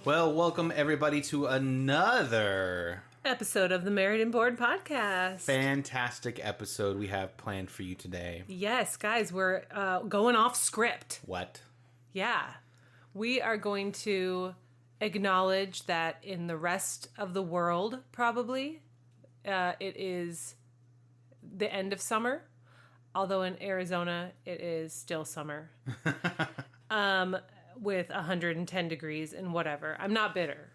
Well, welcome everybody to another episode of the Married and Bored podcast. fantastic episode we have planned for you today. Yes, guys, we're going off script. What? Yeah. We are going to acknowledge that in the rest of the world, probably, it is the end of summer. Although in Arizona, it is still summer. With 110 degrees and whatever. I'm not bitter.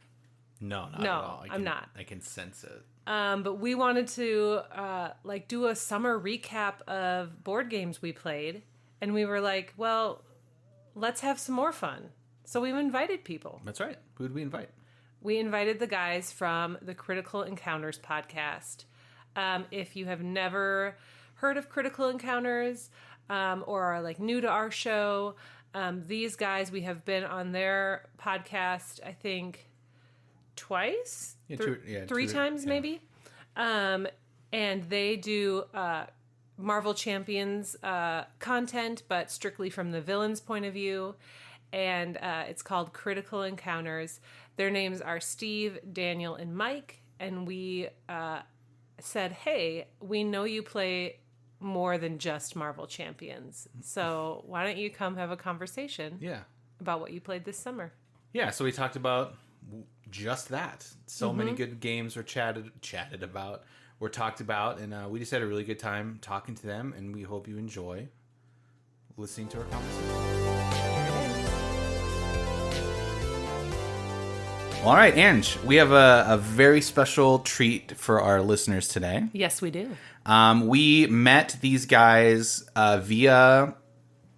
No, not at all. I'm not. I can sense it. But we wanted to do a summer recap of board games we played, and we were like, well, let's have some more fun. So we've invited people. That's right. Who did we invite? We invited the guys from the Critical Encounters podcast. If you have never heard of Critical Encounters or are like new to our show, these guys, we have been on their podcast, I think, twice? Three times, maybe. And they do Marvel Champions content, but strictly from the villain's point of view. And it's called Critical Encounters. Their names are Steve, Daniel, and Mike. And we said, hey, we know you play more than just Marvel Champions. So why don't you come have a conversation about what you played this summer? Yeah, so we talked about just that. So many good games were chatted about, were talked about, and we just had a really good time talking to them, and we hope you enjoy listening to our conversation. All right, Ange, we have a very special treat for our listeners today. Yes, we do. We met these guys via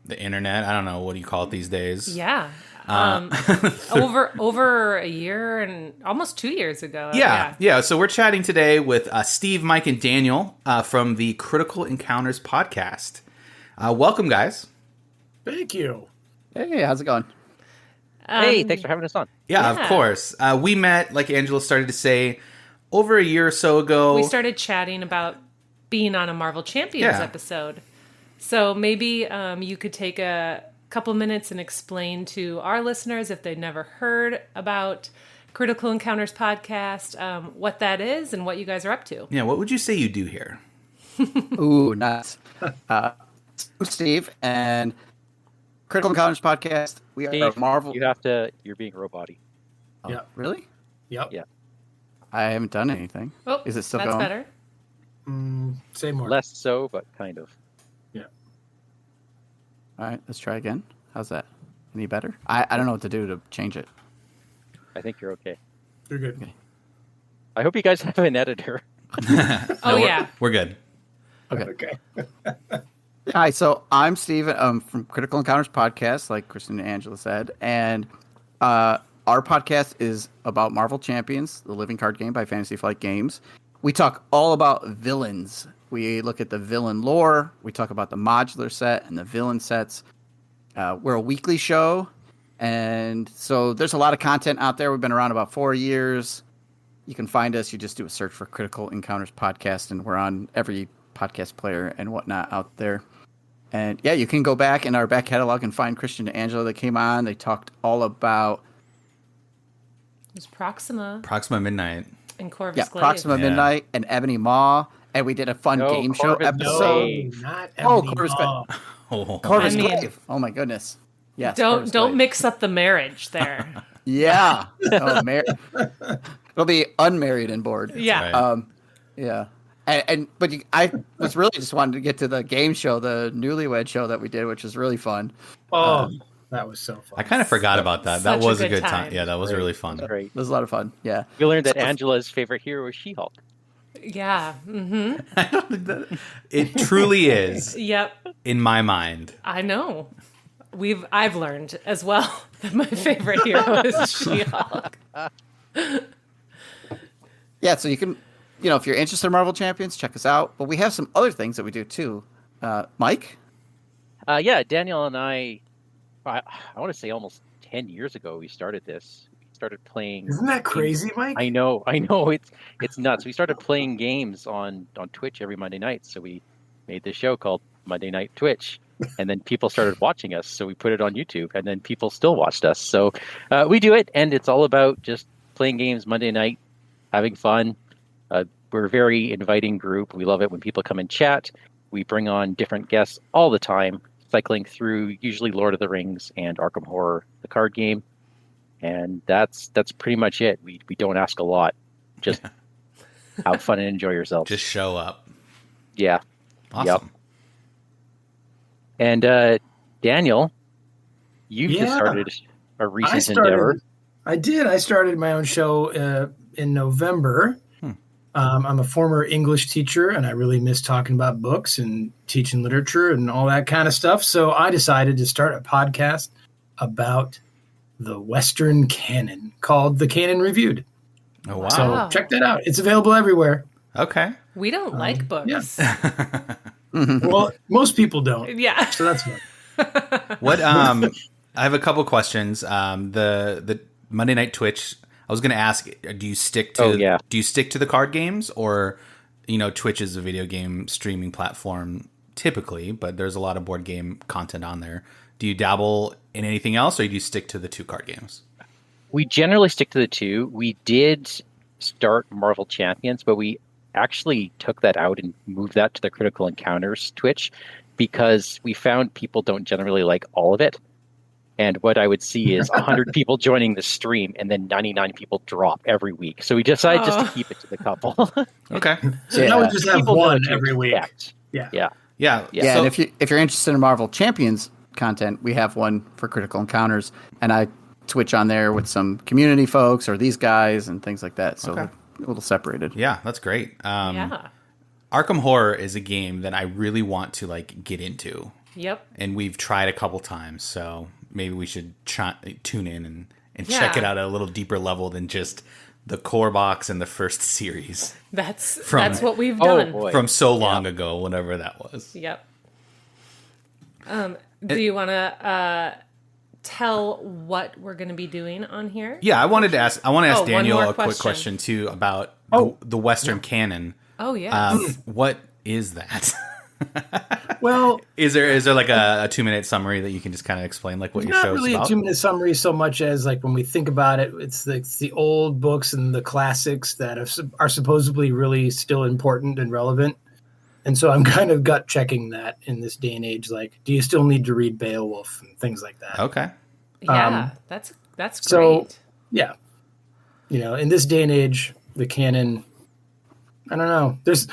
the internet. I don't know, what do you call it these days? Yeah. Over a year and almost 2 years ago. Yeah. So we're chatting today with Steve, Mike, and Daniel from the Critical Encounters podcast. Welcome, guys. Thank you. Hey, how's it going? Hey, thanks for having us on. Yeah, of course. We met, like Angela started to say, over a year or so ago. We started chatting about being on a Marvel Champions episode. So maybe you could take a couple minutes and explain to our listeners, if they've never heard about Critical Encounters podcast, what that is and what you guys are up to. Yeah, what would you say you do here? Ooh, nice. I'm Steve, and Critical Encounters podcast. We are Steve, Marvel. You're being robot-y. Oh, Yeah. Really? Yep. Yeah. I haven't done anything. Oh, is it still that's going? better. Say more. Less so, but kind of. All right, let's try again. How's that? Any better? I don't know what to do to change it. I think you're okay. You're good. Okay. I hope you guys have an editor. We're good. Okay. Hi, so I'm Steven from Critical Encounters podcast, like Kristen and Angela said, and our podcast is about Marvel Champions, the living card game by Fantasy Flight Games. We talk all about villains. We look at the villain lore. We talk about the modular set and the villain sets. We're a weekly show, and so there's a lot of content out there. We've been around about 4 years. You can find us. You just do a search for Critical Encounters podcast, and we're on every podcast player and whatnot out there. And yeah, you can go back in our back catalog and find Christian and Angela that came on. They talked all about It was Proxima Proxima Midnight. and Corvus Glaive. Proxima Midnight and Ebony Maw, and we did a fun game show Corvus episode. No, not Corvus Maw. Corvus I mean- Glaive. Oh my goodness. Yes. Corvus Don't Glaive. mix up the marriage there. Yeah. Oh, it'll be unmarried and bored. Yeah. Right. Yeah. I was really just wanted to get to the game show, the Newlywed show that we did, which was really fun. Oh, that was so fun. I kind of forgot about that. That Such a was a good good time. time. Yeah, that was Great. really fun. Great. It was a lot of fun. Yeah. We learned that Angela's favorite hero is She-Hulk. Yeah. Mm-hmm. It truly is, Yep. in my mind. I know. I've learned as well that my favorite hero is She-Hulk. Yeah, so you can, if you're interested in Marvel Champions, check us out. But we have some other things that we do too. Mike? Yeah, Daniel and I want to say almost 10 years ago, we started this. We started playing. Isn't that crazy, Mike? I know. It's nuts. We started playing games on Twitch every Monday night. So we made this show called Monday Night Twitch. And then people started watching us, so we put it on YouTube, and then people still watched us. So we do it, and it's all about just playing games Monday night, having fun. We're a very inviting group. We love it when people come and chat. We bring on different guests all the time, cycling through usually Lord of the Rings and Arkham Horror, the card game. And that's pretty much it. We don't ask a lot. Just have fun and enjoy yourself. Just show up. Yeah. Awesome. Yep. And Daniel, you just Yeah. started a recent endeavor. I did. I started my own show in November. I'm a former English teacher, and I really miss talking about books and teaching literature and all that kind of stuff. So I decided to start a podcast about the Western canon called The Canon Reviewed. Oh, wow. So Wow. check that out. It's available everywhere. Okay. We don't like books. Well, most people don't. Yeah. So that's fun. What I have a couple questions. The Monday Night Twitch, I was going to ask, do you stick to the card games, or Twitch is a video game streaming platform typically, but there's a lot of board game content on there. Do you dabble in anything else, or do you stick to the 2 card games? We generally stick to the 2. We did start Marvel Champions, but we actually took that out and moved that to the Critical Encounters Twitch because we found people don't generally like all of it. And what I would see is 100 people joining the stream, and then 99 people drop every week. So we decided just to keep it to the couple. Okay. So now we just have People know one what to every week. expect. Yeah. Yeah. Yeah. Yeah, So, and if you're interested in Marvel Champions content, we have one for Critical Encounters, and I Twitch on there with some community folks or these guys and things like that. So Okay. a little separated. yeah, that's great. Yeah. Arkham Horror is a game that I really want to get into, Yep. and we've tried a couple times. So maybe we should tune in and check Yeah. it out at a little deeper level than just the core box and the first series That's From- what we've Oh, done. boy. from so long ago, whenever that was. Yep. Do you want to tell what we're going to be doing on here? Yeah, I want to ask one Daniel more a quick question. question too about the Western canon. Oh, yeah. What is that? Well, Is there like a 2-minute summary that you can just kind of explain what your not show's really about? a 2-minute summary so much as when we think about it, it's the old books and the classics that are supposedly really still important and relevant. And so I'm kind of gut checking that in this day and age. Do you still need to read Beowulf and things like that? Okay. Yeah. That's great. so- Yeah. In this day and age, the canon, I don't know. There's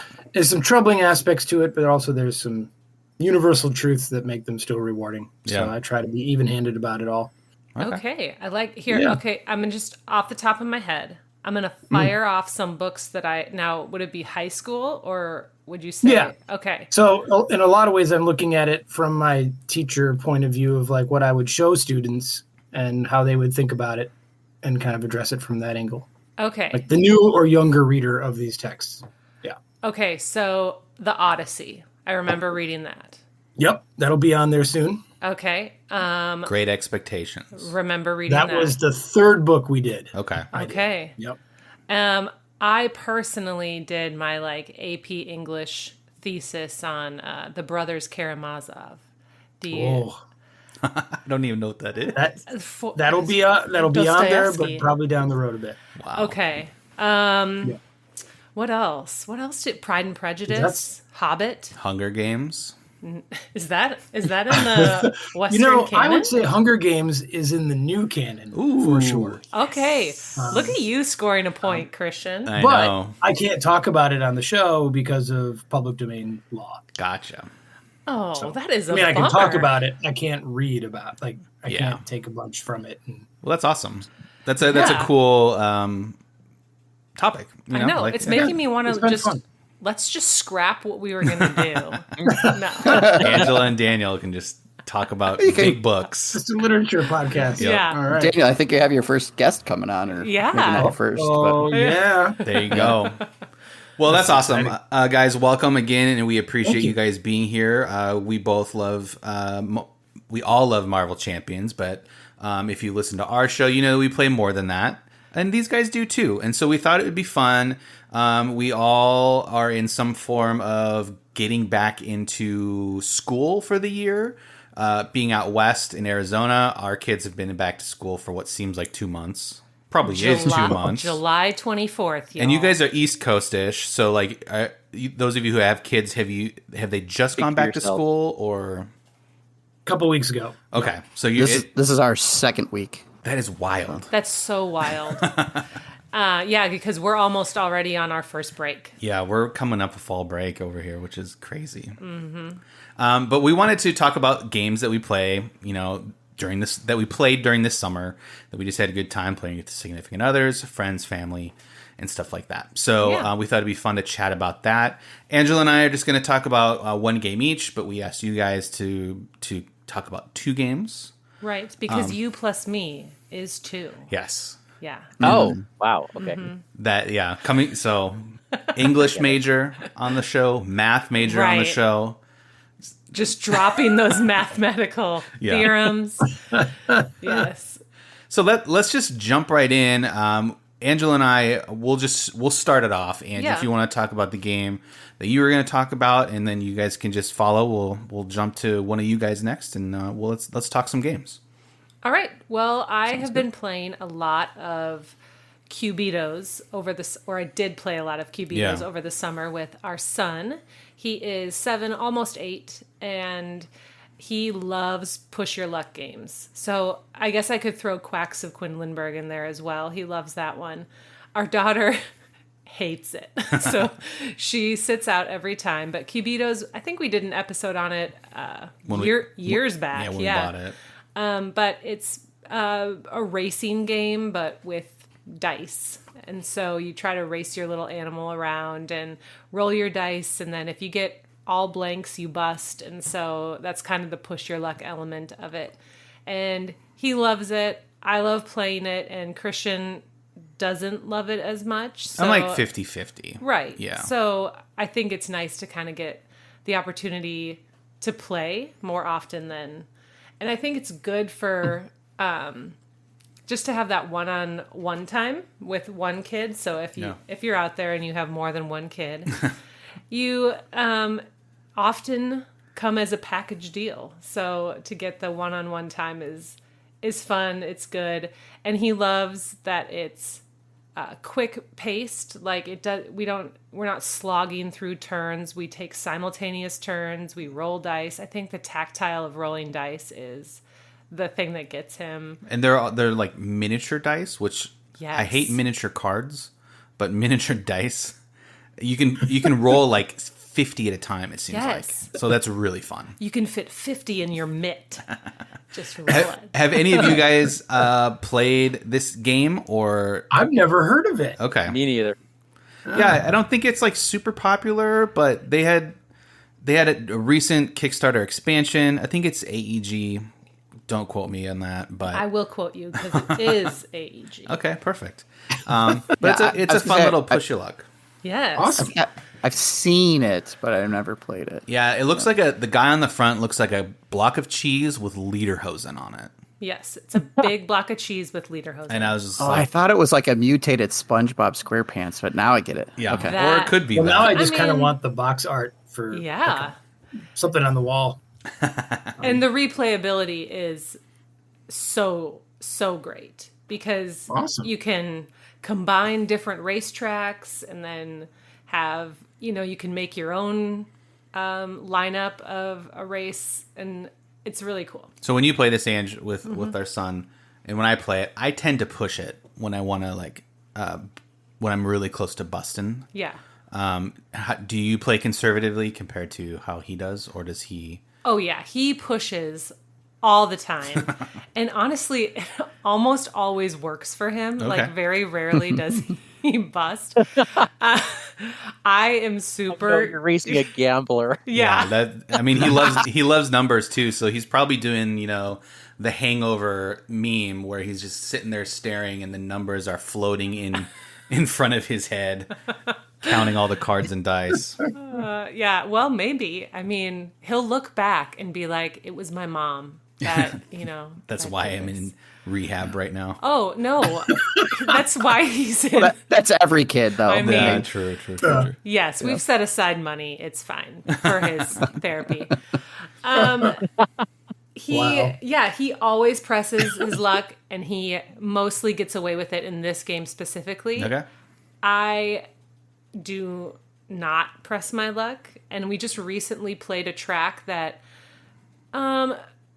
some troubling aspects to it, but also there's some universal truths that make them still rewarding. So Yeah. I try to be even-handed about it all. Okay. I like here. Yeah. Okay. I'm gonna just off the top of my head, I'm going to fire off some books that now, would it be high school or would you say? Yeah. Okay. So in a lot of ways, I'm looking at it from my teacher point of view of what I would show students and how they would think about it and kind of address it from that angle. Okay. The new or younger reader of these texts. Yeah. Okay. So the Odyssey. I remember reading that. Yep. That'll be on there soon. Okay. Great Expectations. Remember reading that. That was the third book we did. Okay. I did. Okay. Yep. I personally did my AP English thesis on the brothers Karamazov. Oh, I don't even know what that is. that'll be on there, but Dostoevsky. probably down the road a bit. Wow. Okay. What else? What else did Pride and Prejudice? That's- Hobbit. Hunger Games. Is that in the Western I canon? would say Hunger Games is in the new canon for sure. Okay. Look at you scoring a point, Christian. I But know. I can't talk about it on the show because of public domain law. Gotcha. That is a I can talk bummer. about it. I can't read about I Yeah. can't take a bunch from it. Well, that's awesome. That's a Yeah. cool topic. I know. It's making me want it's to been just fun. let's just scrap what we were going to do. No. Angela and Daniel can just talk about big books. It's a literature podcast. Yeah. All right. Daniel, I think you have your first guest coming on, or Yeah. maybe not your first. Oh yeah. There you go. Well, that's awesome, exciting. guys. Welcome again, and we appreciate Thank you you. guys being here. We both love, we all love Marvel Champions, but if you listen to our show, we play more than that, and these guys do too. And so we thought it would be fun. We all are in some form of getting back into school for the year. Being out west in Arizona, our kids have been back to school for what seems like 2 months. Probably is 2 months. July 24th, y'all. And you guys are East Coast-ish, so like, those of you who have kids, have they just gone back to school or? A couple weeks ago. Okay, so this is our second week. That is wild. That's so wild. Yeah, because we're almost already on our first break. Yeah, we're coming up a fall break over here, which is crazy. Mm-hmm. But we wanted to talk about games that we play, that we played during this summer, that we just had a good time playing with significant others, friends, family, and stuff like that. So we thought it'd be fun to chat about that. Angela and I are just going to talk about one game each, but we asked you guys to talk about 2 games. Right, because you plus me is 2. Yes. Yeah. Oh, wow. Okay. English major on the show, math major on the show. Just dropping those mathematical theorems. Yes. So let's just jump right in. Angela and I, we'll start it off. And if you want to talk about the game that you were going to talk about, and then you guys can just follow. We'll jump to one of you guys next, and let's talk some games. All right. Well, I have been playing a lot of Cubitos over this, or I did play a lot of Cubitos over the summer with our son. He is 7, almost 8, and he loves push your luck games. So I guess I could throw Quacks of Quedlinburg in there as well. He loves that one. Our daughter hates it. So she sits out every time. But Cubitos, I think we did an episode on it years back. Yeah, when we bought it. But it's a racing game, but with dice. And so you try to race your little animal around and roll your dice. And then if you get all blanks, you bust. And so that's kind of the push your luck element of it. And he loves it. I love playing it. And Christian doesn't love it as much. So, I'm like 50-50. Right. Yeah. So I think it's nice to kind of get the opportunity to play more often than... And I think it's good for just to have that one-on-one time with one kid. So if you're out there and you have more than one kid, you often come as a package deal. So to get the one-on-one time is fun. It's good, and he loves that it's quick paced. Like it does. We're not slogging through turns. We take simultaneous turns. We roll dice. I think the tactile of rolling dice is the thing that gets him. And they're like miniature dice, which I hate miniature cards, but miniature dice, you can roll like 50 at a time. It seems like, so that's really fun. You can fit 50 in your mitt. Just roll it. Have any of you guys played this game or? I've never heard of it. Okay, me neither. Yeah, I don't think it's like super popular, but they had a recent Kickstarter expansion. I think it's AEG. Don't quote me on that, but I will quote you because it is AEG. Okay, perfect. But it's a fun little push your luck. Yes. Awesome. I've seen it, but I've never played it. Yeah, it looks like the guy on the front looks like a block of cheese with lederhosen on it. Yes, it's a big block of cheese with lederhosen. And I was just I thought it was like a mutated SpongeBob SquarePants, but now I get it. Yeah, okay. or it could be. Well, that. now I just kind of want the box art for something on the wall. And the replayability is so great because you can combine different racetracks and then have, you can make your own lineup of a race, and it's really cool. So when you play this, Ange, with our son, and when I play it, I tend to push it when I want to when I'm really close to busting. Yeah. Do you play conservatively compared to how he does, or does he? Oh yeah, he pushes all the time. And honestly, it almost always works for him. Okay. Like very rarely does he bust. I am super... You're racing a gambler. Yeah. He loves numbers too, so he's probably doing, the Hangover meme where he's just sitting there staring and the numbers are floating in front of his head, counting all the cards and dice. Yeah, well, maybe. I mean, he'll look back and be like, it was my mom that, That's why I'm in rehab right now. Oh no, that's why he's in. That's every kid, though. I mean- Yeah, true. Yes, we've set aside money. It's fine for his therapy. Wow. He always presses his luck, and he mostly gets away with it in this game specifically. Okay. I do not press my luck, and we just recently played a track that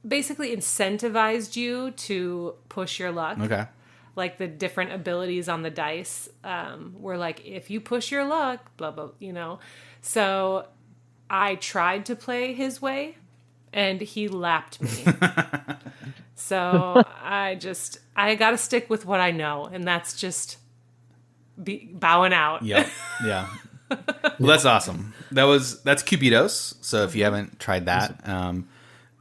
basically incentivized you to push your luck. Okay. Like the different abilities on the dice were like, if you push your luck, blah, blah, So I tried to play his way, and he lapped me. So I got to stick with what I know, and that's just bowing out. Yep. Yeah. Well, that's awesome. That's Cupidos. So if you haven't tried that,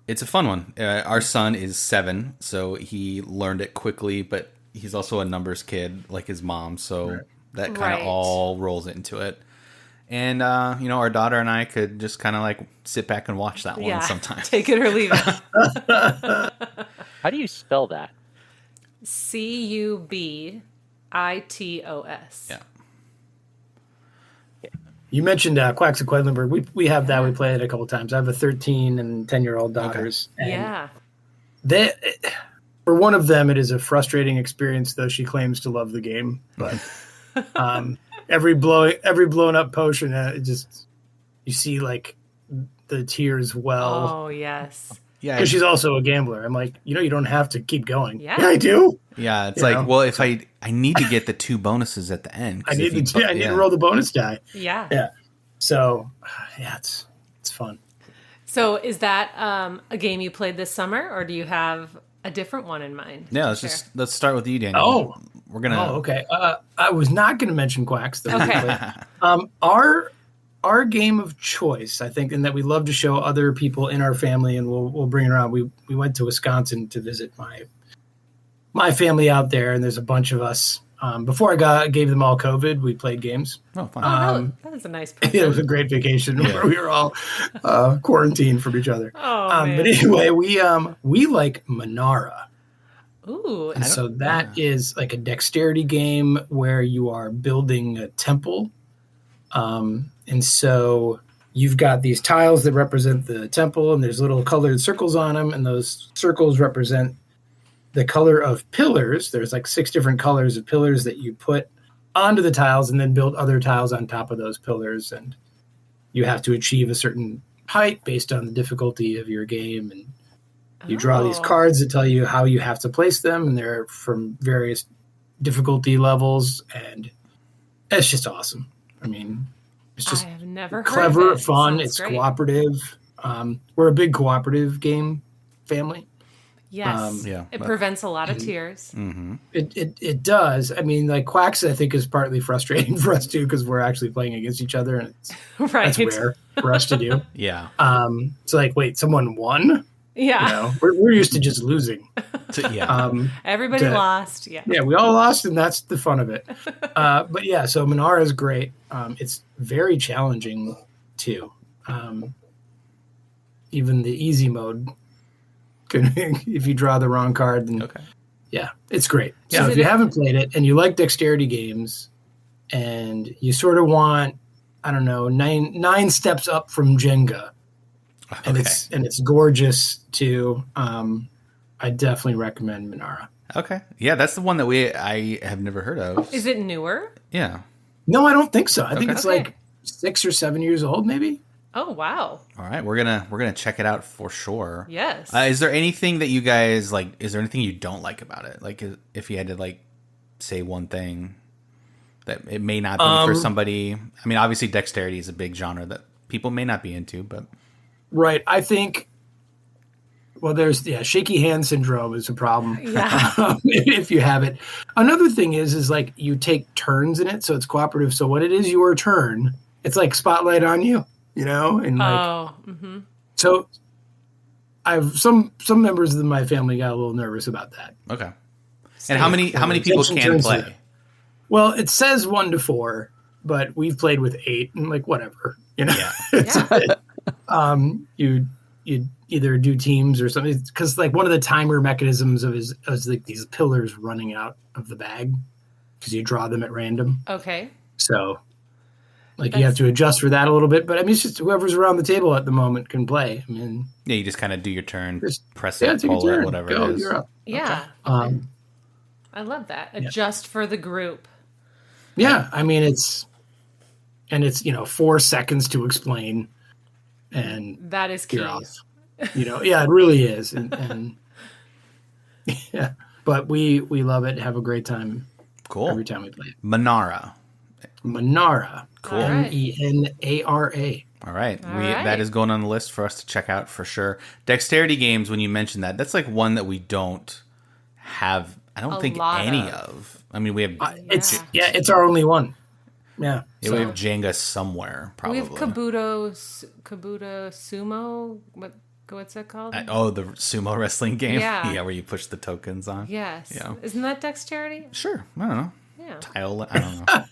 it's a fun one. Our son is 7, so he learned it quickly, but he's also a numbers kid like his mom, so that kind of Right. all rolls into it. And our daughter and I could just kind of like sit back and watch that one sometimes. Take it or leave it. How do you spell that? Cubitos. Yeah. You mentioned Quacks of Quedlinburg. We have that. We play it a couple times. I have a 13 and 10-year-old daughters. And Yeah. they, for one of them, it is a frustrating experience, though she claims to love the game. But every blown up potion, you see like the tears well. Oh, yes. Yeah. Because she's also a gambler. I'm like, you don't have to keep going. Yeah. I do. Yeah, it's You like, know? well, if I need to get the 2 bonuses at the end. 'cause I if need you- to roll the bonus die. Yeah. Yeah. So, yeah, it's fun. So is that a game you played this summer, or do you have a different one in mind? Yeah, let's start with you, Daniel. Oh. We're gonna. Oh, okay. I was not going to mention Quacks, though. Okay. Our game of choice, I think, and that we love to show other people in our family, and we'll bring it around. We went to Wisconsin to visit my family out there, and there's a bunch of us. Before I gave them all COVID, we played games. Oh, fine. That was a nice It was a present. great vacation where we were all quarantined from each other. Oh, man. But anyway, we like Manara. Ooh. And so that is like a dexterity game where you are building a temple. And so you've got these tiles that represent the temple, and there's little colored circles on them, and those circles represent the color of pillars. There's like 6 different colors of pillars that you put onto the tiles and then build other tiles on top of those pillars. And you have to achieve a certain height based on the difficulty of your game. And you draw these Oh. cards that tell you how you have to place them, and they're from various difficulty levels. And it's just awesome. I mean, it's just I have never heard clever, of it. fun. Sounds It's great. cooperative. We're a big cooperative game family. Yes. Yeah. It prevents a lot of tears. Mm-hmm. It does. I mean, like Quacks, I think is partly frustrating for us too because we're actually playing against each other, and Right. that's rare for us to do. Yeah. It's like, wait, someone won? Yeah. We're used to just losing. Yeah. Everybody to- lost. Yeah. Yeah, we all lost, and that's the fun of it. But yeah, so Manara is great. It's very challenging too. Even the easy mode, if you draw the wrong card, then Okay. yeah, it's great. Yeah. So Is if it you a- haven't played it and you like dexterity games, and you sort of want, I don't know, nine steps up from Jenga, and Okay. it's gorgeous too. I definitely recommend Manara. Okay. Yeah, that's the one that I have never heard of. Is it newer? Yeah. No, I don't think so. I think Okay. it's Okay. like 6 or 7 years old, maybe. Oh, wow. All right. We're gonna check it out for sure. Yes. Is there anything that you guys like? Is there anything you don't like about it? Like, if you had to like say one thing that it may not be for somebody. I mean, obviously, dexterity is a big genre that people may not be into, but Right. I think. Well, there's shaky hand syndrome is a problem. Yeah. If you have it. Another thing is like you take turns in it, so it's cooperative. So when it is your turn, it's like spotlight on you, and like Oh. Mm-hmm. so. I've some members of my family got a little nervous about that. okay. And how many people Taking can turns play? in it. Well, it says 1 to 4, but we've played with 8, and like whatever, Yeah. It's- you either do teams or something, because like one of the timer mechanisms of is like these pillars running out of the bag because you draw them at random. Okay. So like you have to adjust for that a little bit, but I mean it's just whoever's around the table at the moment can play. I mean, Yeah, you just kind of do your turn, Just- press yeah, it, take a pull it, turn. whatever Go, it is. you're up. Yeah. Um, I love that. Adjust for the group. yeah, I mean it's 4 seconds to explain, and That is key. you're off. Yeah, it really is, and yeah, but we love it. Have a great time Cool. every time we play it. Manara. Menara. Cool. All right. Menara. All right. All That right. is going on the list for us to check out for sure. Dexterity games, when you mentioned that, that's like one that we don't have, I don't A think lot any of. of. I mean, we have It's our only one. Yeah. we So, have Jenga somewhere, probably. We have Kabuto Sumo. What's that called? The sumo wrestling game? Yeah. Yeah, where you push the tokens on. Yes. Yeah. Isn't that dexterity? Sure. I don't know. Yeah. Tile, I don't know.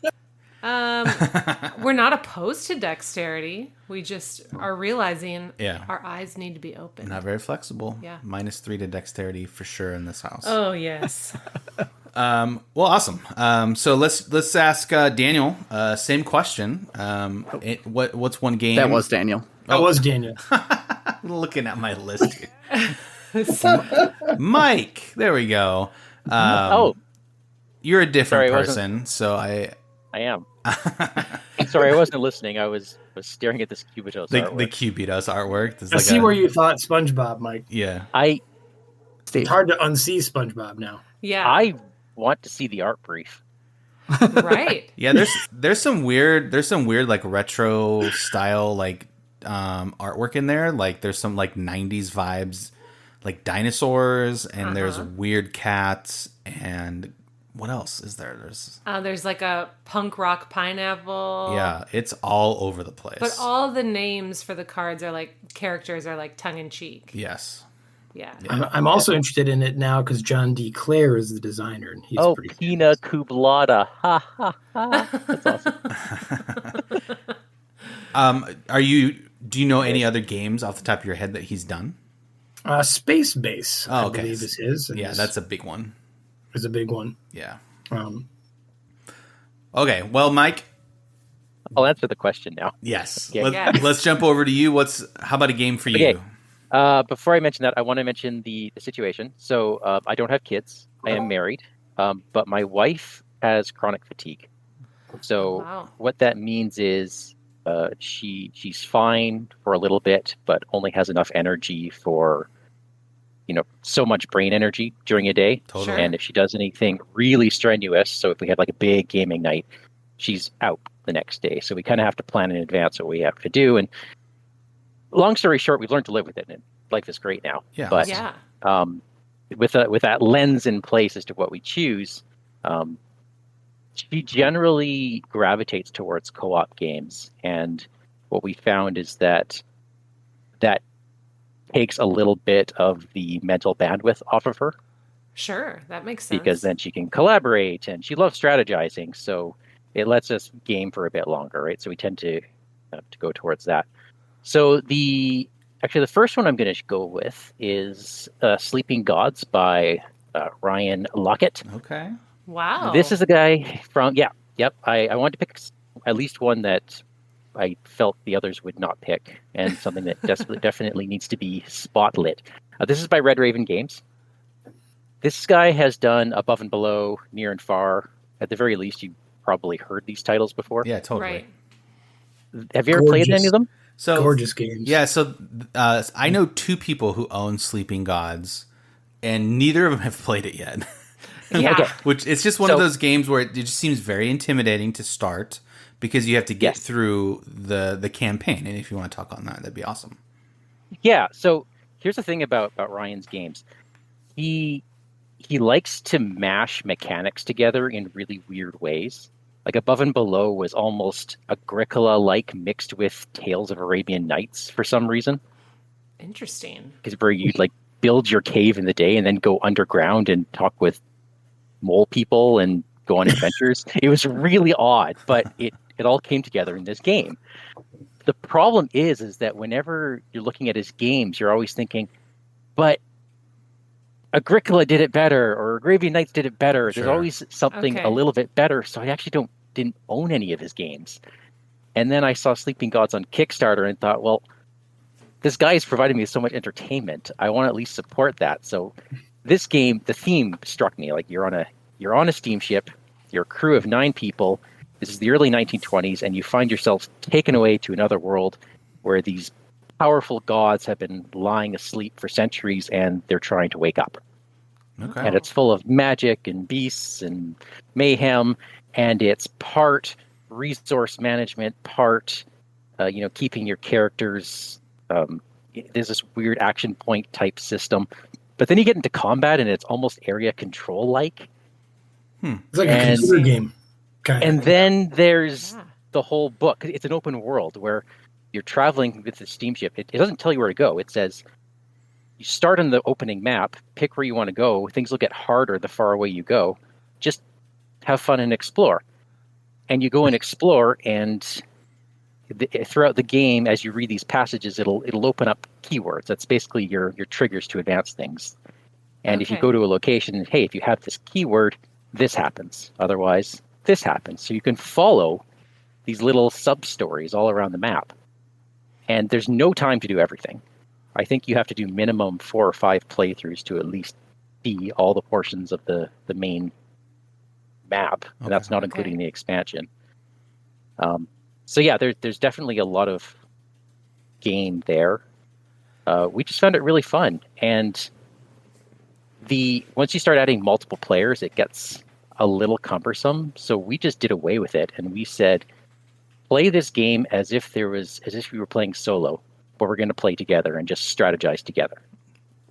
We're not opposed to dexterity. We just are realizing Yeah. our eyes need to be open. Not very flexible. Yeah. -3 to dexterity for sure in this house. Oh yes. Well, awesome. So let's ask Daniel. Same question. What's one game That was Daniel. that was Daniel. looking at my list here. Mike, there we go. You're a different Sorry, I wasn't- person, so I I am. Sorry, I wasn't listening. I was staring at this Cubitos the artwork. Cubitos artwork. There's I like see where you thought SpongeBob, Mike. Yeah. It's hard to unsee SpongeBob now. Yeah. I want to see the art brief. Right. Yeah, there's some weird like retro style like artwork in there. Like there's some like 90s vibes, like dinosaurs, and there's weird cats, and what else is there? There's like a punk rock pineapple. Yeah, it's all over the place. But all the names for the cards are like characters are like tongue in cheek. Yes. Yeah. I'm also interested in it now because John D. Clare is the designer, and he's Oh, pretty. Pina Cublata. Ha ha ha. That's awesome. Do you know any other games off the top of your head that he's done? Space Base, Oh, I okay. believe is his. and Yeah, this that's a big one. is a big one. Yeah. Um, Okay, well, Mike, I'll answer the question now. yes. Yeah. Yes. Let's jump over to you. How about a game for you? Okay. Before I mention that, I want to mention the situation. So I don't have kids. I am married, but my wife has chronic fatigue. So Wow. what that means is she's fine for a little bit, but only has enough energy for so much brain energy during a day. Totally. Sure. And if she does anything really strenuous, so if we had like a big gaming night, she's out the next day. So we kind of have to plan in advance what we have to do. And long story short, we've learned to live with it, and life is great now. Yeah. But Yeah. with that lens in place as to what we choose, she generally gravitates towards co-op games. And what we found is that takes a little bit of the mental bandwidth off of her, Sure. That makes sense. because then she can collaborate, and she loves strategizing. So it lets us game for a bit longer, right? So we tend to go towards that. So the first one I'm going to go with is Sleeping Gods by Ryan Lockett. Okay. Wow. This is a guy from I wanted to pick at least one that I felt the others would not pick, and something that definitely needs to be spotlit. This is by Red Raven Games. This guy has done Above and Below, Near and Far. At the very least, you've probably heard these titles before. Yeah, totally. Right. Have you ever played any of them? So gorgeous games. Yeah, so I know 2 people who own Sleeping Gods, and neither of them have played it yet. Yeah. Okay. Which it's just one of So- those games where it just seems very intimidating to start because you have to get Yes. through the campaign. And if you want to talk on that, that'd be awesome. Yeah. So here's the thing about Ryan's games. He likes to mash mechanics together in really weird ways. Like Above and Below was almost Agricola-like mixed with Tales of Arabian Nights for some reason. Interesting. Because where you like build your cave in the day and then go underground and talk with mole people and go on adventures. It was really odd, but it all came together in this game. the problem is that whenever you're looking at his games, you're always thinking, but Agricola did it better, or Arabian Nights did it better. Sure. There's always something Okay. a little bit better. So I actually didn't own any of his games. And then I saw Sleeping Gods on Kickstarter and thought, well, this guy is providing me so much entertainment. I want to at least support that. So this game, the theme struck me. Like you're on a steamship, you're a crew of 9 people. This is the early 1920s, and you find yourself taken away to another world where these powerful gods have been lying asleep for centuries, and they're trying to wake up. Okay. And it's full of magic and beasts and mayhem, and it's part resource management, part keeping your characters. There's this weird action point type system, but then you get into combat, and it's almost area control like. It's like a And- computer game. Kind And of. then there's Yeah. the whole book. It's an open world where you're traveling with the steamship. It doesn't tell you where to go. It says you start on the opening map, pick where you want to go. Things will get harder the far away you go. Just have fun and explore. And you go and explore, and throughout the game, as you read these passages, it'll open up keywords. That's basically your triggers to advance things. And if you Okay. go to a location, hey, if you have this keyword, this happens. Otherwise, this happens. So you can follow these little sub-stories all around the map. And there's no time to do everything. I think you have to do minimum 4 or 5 playthroughs to at least see all the portions of the main map. And that's not including the expansion. So yeah, there's definitely a lot of game there. We just found it really fun. And once you start adding multiple players, it gets a little cumbersome. So we just did away with it, and we said, play this game as if we were playing solo, but we're going to play together and just strategize together.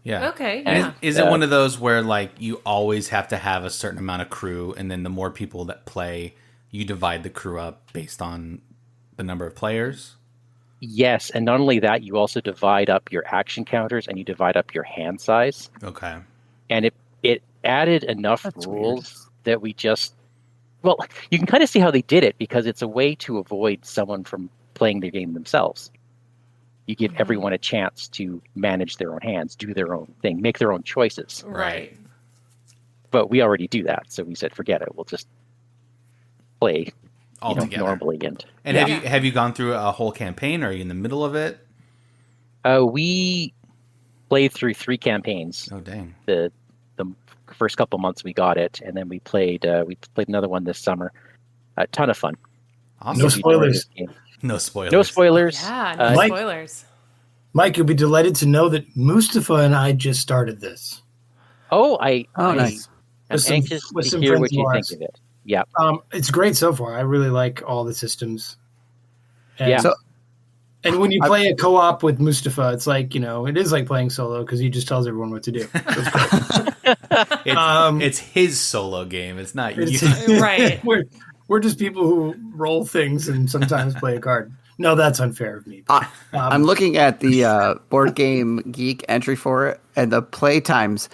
Yeah. Okay, And yeah. is it one of those where like you always have to have a certain amount of crew, and then the more people that play, you divide the crew up based on the number of players? Yes, and not only that, you also divide up your action counters and you divide up your hand size. Okay. And it added enough That's rules that we just, well, you can kind of see how they did it, because it's a way to avoid someone from playing the game themselves. You give everyone a chance to manage their own hands, do their own thing, make their own choices. Right. But we already do that, so we said, forget it. We'll just play All together. normally. And And yeah. have you gone through a whole campaign, or are you in the middle of it? We played through 3 campaigns. Oh dang. The first couple months we got it, and then we played another one this summer. A ton of fun. Awesome. No spoilers. No spoilers. No spoilers. Yeah, no Mike- spoilers. Mike, you'll be delighted to know that Mustafa and I just started this. Oh, Oh, nice. I'm With some- anxious with to some hear friends what you of think ours. of it. Yeah. It's great so far. I really like all the systems. And, Yeah. So- and when you play a co-op with Mustafa, it's like, it is like playing solo because he just tells everyone what to do. So it's great. It's his solo game. It's not you. It's- Right. We're just people who roll things and sometimes play a card. No, that's unfair of me. I'm looking at the Board Game Geek entry for it, and the play times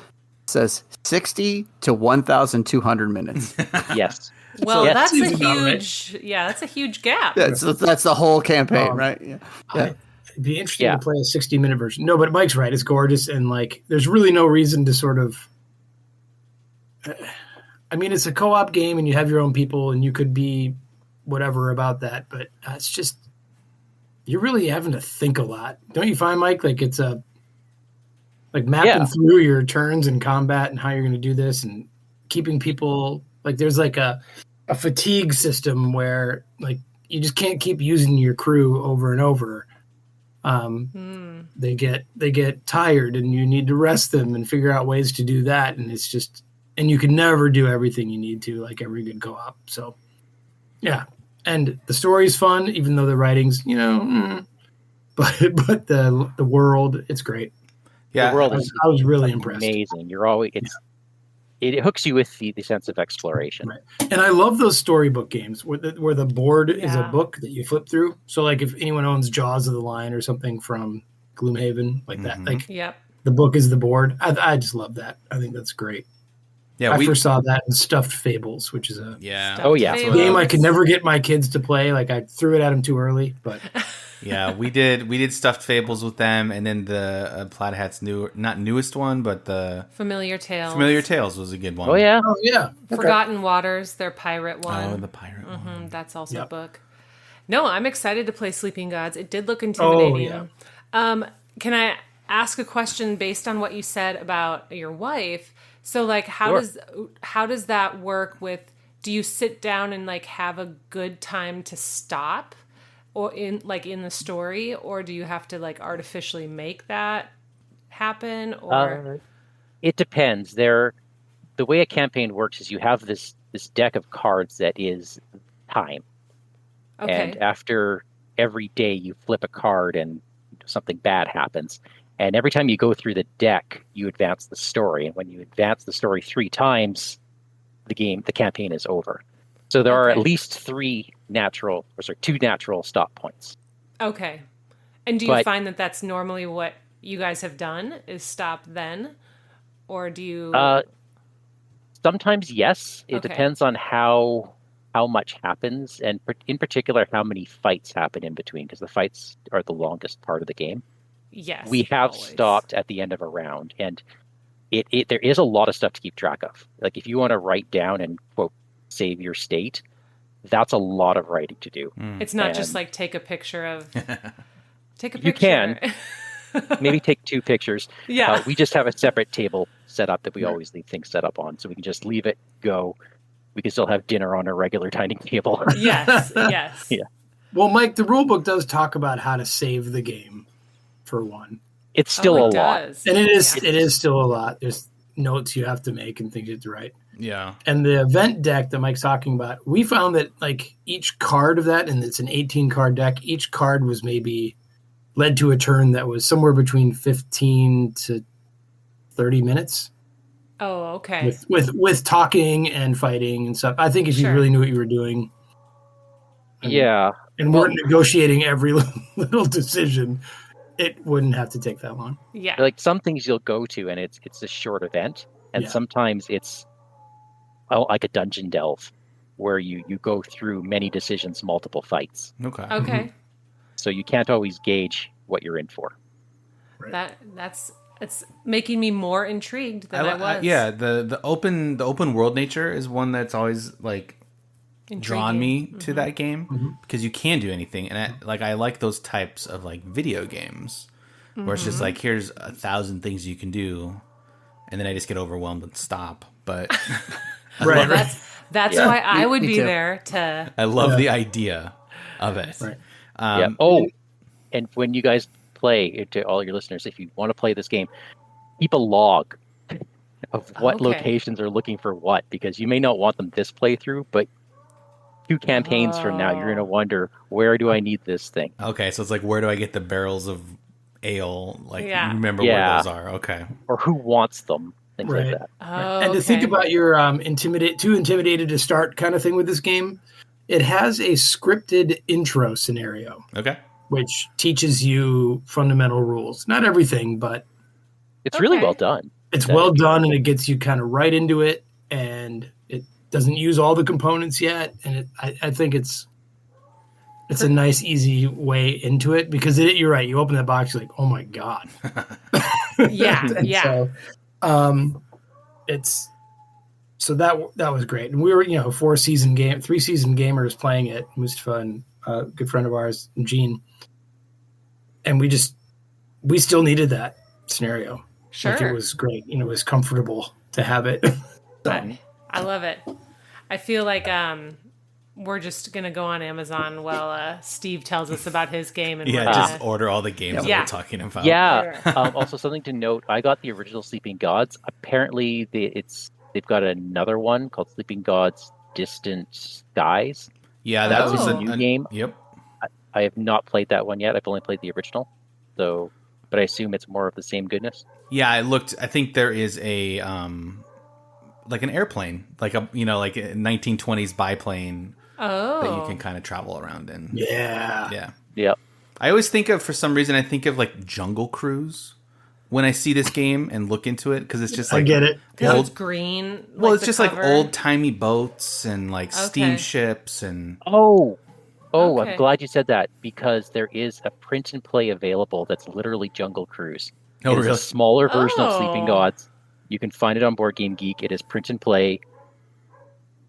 says 60 to 1,200 minutes. Yes. Well, Yes. that's a Seems about right. huge, that's a huge gap. that's the whole campaign, Um, right? Yeah. It'd be interesting Yeah. to play a 60-minute version. No, but Mike's right. It's gorgeous, and like, there's really no reason to sort of. I mean, it's a co-op game, and you have your own people, and you could be whatever about that, but it's just you're really having to think a lot, don't you find, Mike? Like it's like mapping Yeah. through your turns in combat and how you're going to do this, and keeping people like there's like a fatigue system where like you just can't keep using your crew over and over. They get tired, and you need to rest them and figure out ways to do that. And it's just, and you can never do everything you need to, like every good co-op. So yeah. And the story's fun, even though the writing's, but the world, it's great. Yeah. The world I is was really impressed. amazing. You're always it hooks you with the sense of exploration. Right. And I love those storybook games where the board is a Yeah. book that you flip through. So like if anyone owns Jaws of the Lion or something from Gloomhaven, like that, like Yep. the book is the board. I just love that. I think that's great. Yeah. I first saw that in Stuffed Fables, which is a Yeah. Oh, yeah. Fables. game I could never get my kids to play. Like I threw it at them too early, but Yeah, we did stuffed fables with them, and then the Plaid Hat's not newest one, but the Familiar Tales. Familiar Tales was a good one. Oh yeah. Oh yeah. Forgotten Waters, their pirate one. Oh, the pirate one. That's also a Yep. book. No, I'm excited to play Sleeping Gods. It did look intimidating. Can I ask a question based on what you said about your wife? So, like, how does that work with? Do you sit down and like have a good time to stop, or in the story, or do you have to like artificially make that happen? Or It depends. The way a campaign works is you have this deck of cards that is time. okay, And after every day you flip a card and something bad happens. And every time you go through the deck, you advance the story. And when you advance the story 3 times, the campaign is over. So there are at Okay. least 2 natural stop points. okay. And do you But- find that that's normally what you guys have done? Is stop then, or do you? Sometimes yes. It Okay. depends on how much happens, and in particular how many fights happen in between, because the fights are the longest part of the game. Yes, We have always. stopped at the end of a round, and there is a lot of stuff to keep track of. Like if you want to write down and quote save your state, that's a lot of writing to do. It's not just And- like take a picture of. Take a picture. You can. Maybe take 2 pictures. Yeah. We just have a separate table set up that we always leave things set up on, so we can just leave it go. We can still have dinner on a regular dining table. Yes. Yes. Yeah. Well, Mike, the rule book does talk about how to save the game, for one, It's still Oh, a it lot. does. and it is Yeah. still a lot. There's notes you have to make and things you have to write. Yeah. And the event deck that Mike's talking about, we found that like each card of that, and it's an 18 card deck, each card was maybe led to a turn that was somewhere between 15 to 30 minutes Oh, okay. with talking and fighting and stuff. I think if Sure. you really knew what you were doing Yeah. and weren't negotiating every little decision, it wouldn't have to take that long. Yeah. Like some things you'll go to and it's a short event, and Yeah. sometimes it's like a dungeon delve where you go through many decisions, multiple fights. Okay. Okay. So you can't always gauge what you're in for. That's it's making me more intrigued than I was. Yeah, the open world nature is one that's always like drawn me Intriguing. to that game Mhm. because you can do anything, and I like those types of like video games where it's just like here's 1,000 things you can do, and then I just get overwhelmed and stop. But Right. That's Yeah, why I would me be too. there to. I love Yeah. the idea of it. Right. Yeah. Oh, and when you guys play, to all your listeners, if you want to play this game, keep a log of what Okay. locations are looking for what, because you may not want them this playthrough, but 2 campaigns from now, you're going to Oh. wonder, where do I need this thing? Okay, so it's like where do I get the barrels of ale? Like Yeah. remember Yeah. where those are. Okay. Or who wants them? Things Right. like that. Oh, And to think okay. about your too intimidated to start kind of thing with this game, it has a scripted intro scenario Okay. which teaches you fundamental rules. Not everything, but It's really Okay. well done. it's That- well done and it gets you kind of right into it, and it doesn't use all the components yet. And I think it's a nice, easy way into it because you're right. You open that box, you're like, oh my God. Yeah, And yeah. So, that was great, and we were 3-season gamers playing it. Mustafa and a good friend of ours, Gene, and we still needed that scenario. Sure. Like, it was great. It was comfortable to have it. I love it. I feel like we're just gonna go on Amazon while Steve tells us about his game and Yeah, we're just gonna- order all the games that Yeah. we're talking about. Yeah. Also, something to note: I got the original Sleeping Gods. Apparently, they've got another one called Sleeping Gods: Distant Skies. Yeah, that Oh. was It's a a new game. Yep. I have not played that one yet. I've only played the original, so but I assume it's more of the same goodness. Yeah, I think there is a like an airplane, like a like a 1920s biplane Oh. that you can kind of travel around in. Yeah. Yeah. Yeah. I always think of, for some reason, I think of like Jungle Cruise when I see this game and look into it because it's just I like get it. 'Cause old. it's green. Well, like it's the just cover. like old timey boats and like Okay. steamships and Oh, Oh, Okay. I'm glad you said that because there is a print and play available that's literally Jungle Cruise. Oh, It is a really? smaller version of Sleeping Oh. Gods. You can find it on Board Game Geek. It is print and play.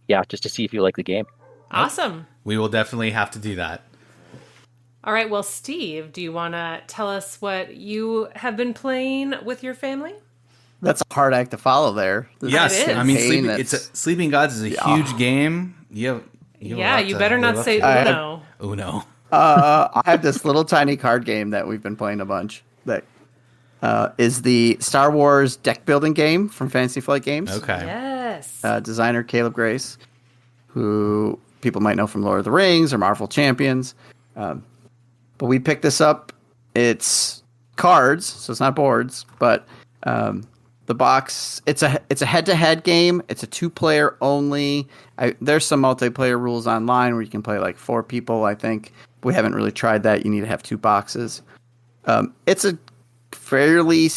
Yeah, just to see if you like the game. Awesome. We will definitely have to do that. All right. Well, Steve, do you want to tell us what you have been playing with your family? That's a hard act to follow there. This Yes, is. I mean, campaign Sleeping Gods is a huge game. You have a Yeah, lot you to better live not up say to. Uno. Uno. I have this little tiny card game that we've been playing a bunch that is the Star Wars deck building game from Fantasy Flight Games. Okay. Yes. Designer Caleb Grace, who people might know from Lord of the Rings or Marvel Champions. But we picked this up. It's cards, so it's not boards, but the box, it's a head-to-head game. It's a 2-player only. There's some multiplayer rules online where you can play like 4 people, I think. We haven't really tried that. You need to have 2 boxes. It's a fairly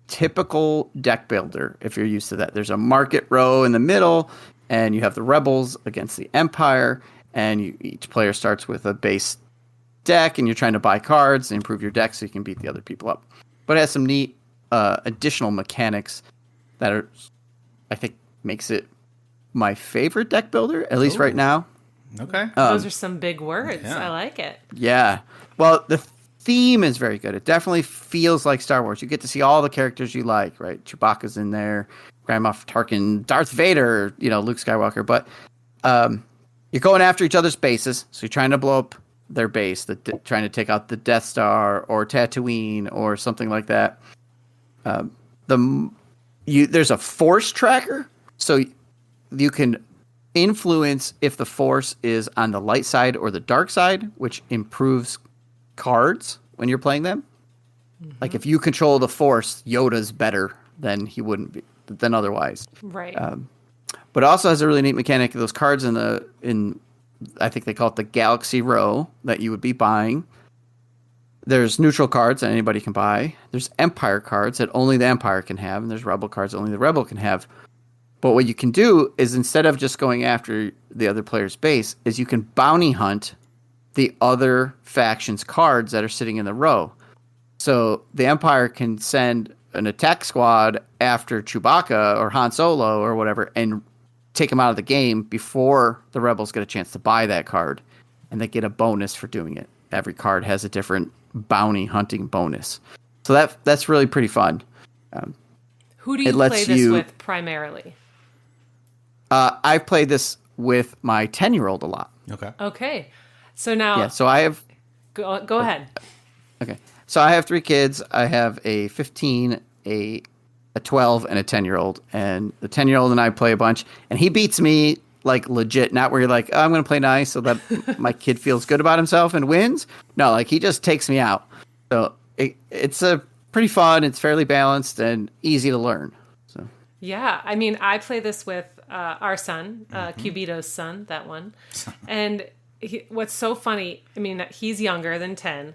typical deck builder if you're used to that. There's a market row in the middle, and you have the rebels against the Empire, and each player starts with a base deck, and you're trying to buy cards and improve your deck so you can beat the other people up. But it has some neat additional mechanics that are, I think, makes it my favorite deck builder, at least right now. Okay. Those are some big words. yeah. I like it. Yeah. Well, the theme is very good. It definitely feels like Star Wars. You get to see all the characters you like, right? Chewbacca's in there, Grand Moff Tarkin, Darth Vader, Luke Skywalker. But you're going after each other's bases, so you're trying to blow up their base, trying to take out the Death Star or Tatooine or something like that. There's a force tracker, so you can influence if the force is on the light side or the dark side, which improves cards when you're playing them. Like if you control the force, Yoda's better than he wouldn't be than otherwise. Right. But it also has a really neat mechanic. Those cards in I think they call it the Galaxy Row that you would be buying. There's neutral cards that anybody can buy. There's Empire cards that only the Empire can have, and there's Rebel cards that only the Rebel can have. But what you can do is instead of just going after the other player's base, is you can bounty hunt the other faction's cards that are sitting in the row. So the Empire can send an attack squad after Chewbacca or Han Solo or whatever and take them out of the game before the Rebels get a chance to buy that card. And they get a bonus for doing it. Every card has a different bounty hunting bonus. So that's really pretty fun. Who do you it lets play this you- with primarily? I've played this with my 10-year-old a lot. Okay. Okay. So now, Yeah, so I have... go ahead. Okay. So I have 3 kids. I have a 15, a 12, and a 10-year-old. And the 10-year-old and I play a bunch. And he beats me, like, legit. Not where you're like, oh, I'm going to play nice so that my kid feels good about himself and wins. No, like, he just takes me out. So it's a pretty fun. It's fairly balanced and easy to learn. So Yeah, I mean, I play this with our son, Cubito's son, that one. And what's so funny, I mean, he's younger than 10,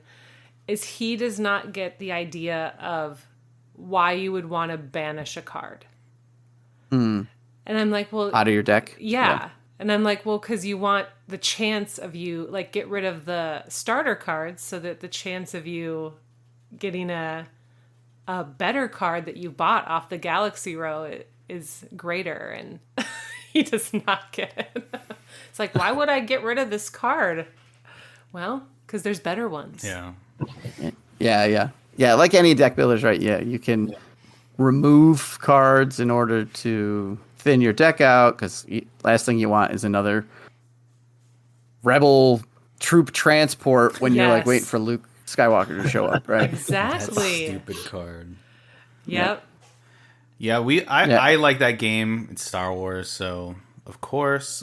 is he does not get the idea of why you would want to banish a card. And I'm like, well, out of your deck. yeah. And I'm like, well, because you want the chance of you, like, get rid of the starter cards so that the chance of you getting a better card that you bought off the Galaxy Row is greater. And he does not get it. It's like, why would I get rid of this card? Well, because there's better ones. Yeah. Yeah, like any deck builders, right? Yeah, you can remove cards in order to thin your deck out, because last thing you want is another rebel troop transport when you're like Yes. waiting for Luke Skywalker to show up, right? Exactly. Stupid card. Yep. Yeah, I like that game. It's Star Wars, so of course.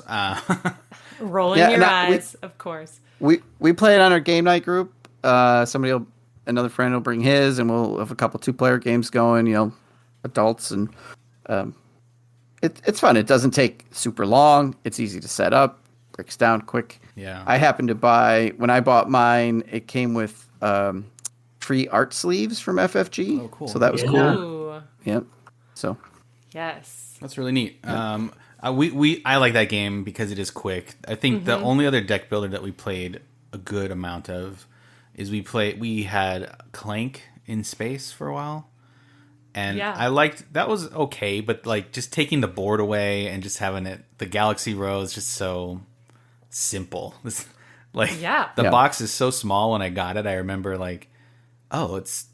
Rolling Yeah, your no, eyes, of course. We play it on our game night group. Another friend will bring his, and we'll have a couple 2-player games going. Adults, and it's fun. It doesn't take super long. It's easy to set up. Breaks down quick. Yeah. I happened to buy, when I bought mine, it came with free art sleeves from FFG. Oh, cool. So that was cool. Ooh. Yep. So Yes. That's really neat. I like that game because it is quick. I think the only other deck builder that we played a good amount of is we had Clank in space for a while. And Yeah. I liked that was okay, but like just taking the board away and just having the Galaxy row is just so simple. Like Yeah. the Yeah. box is so small when I got it. I remember like, oh, it's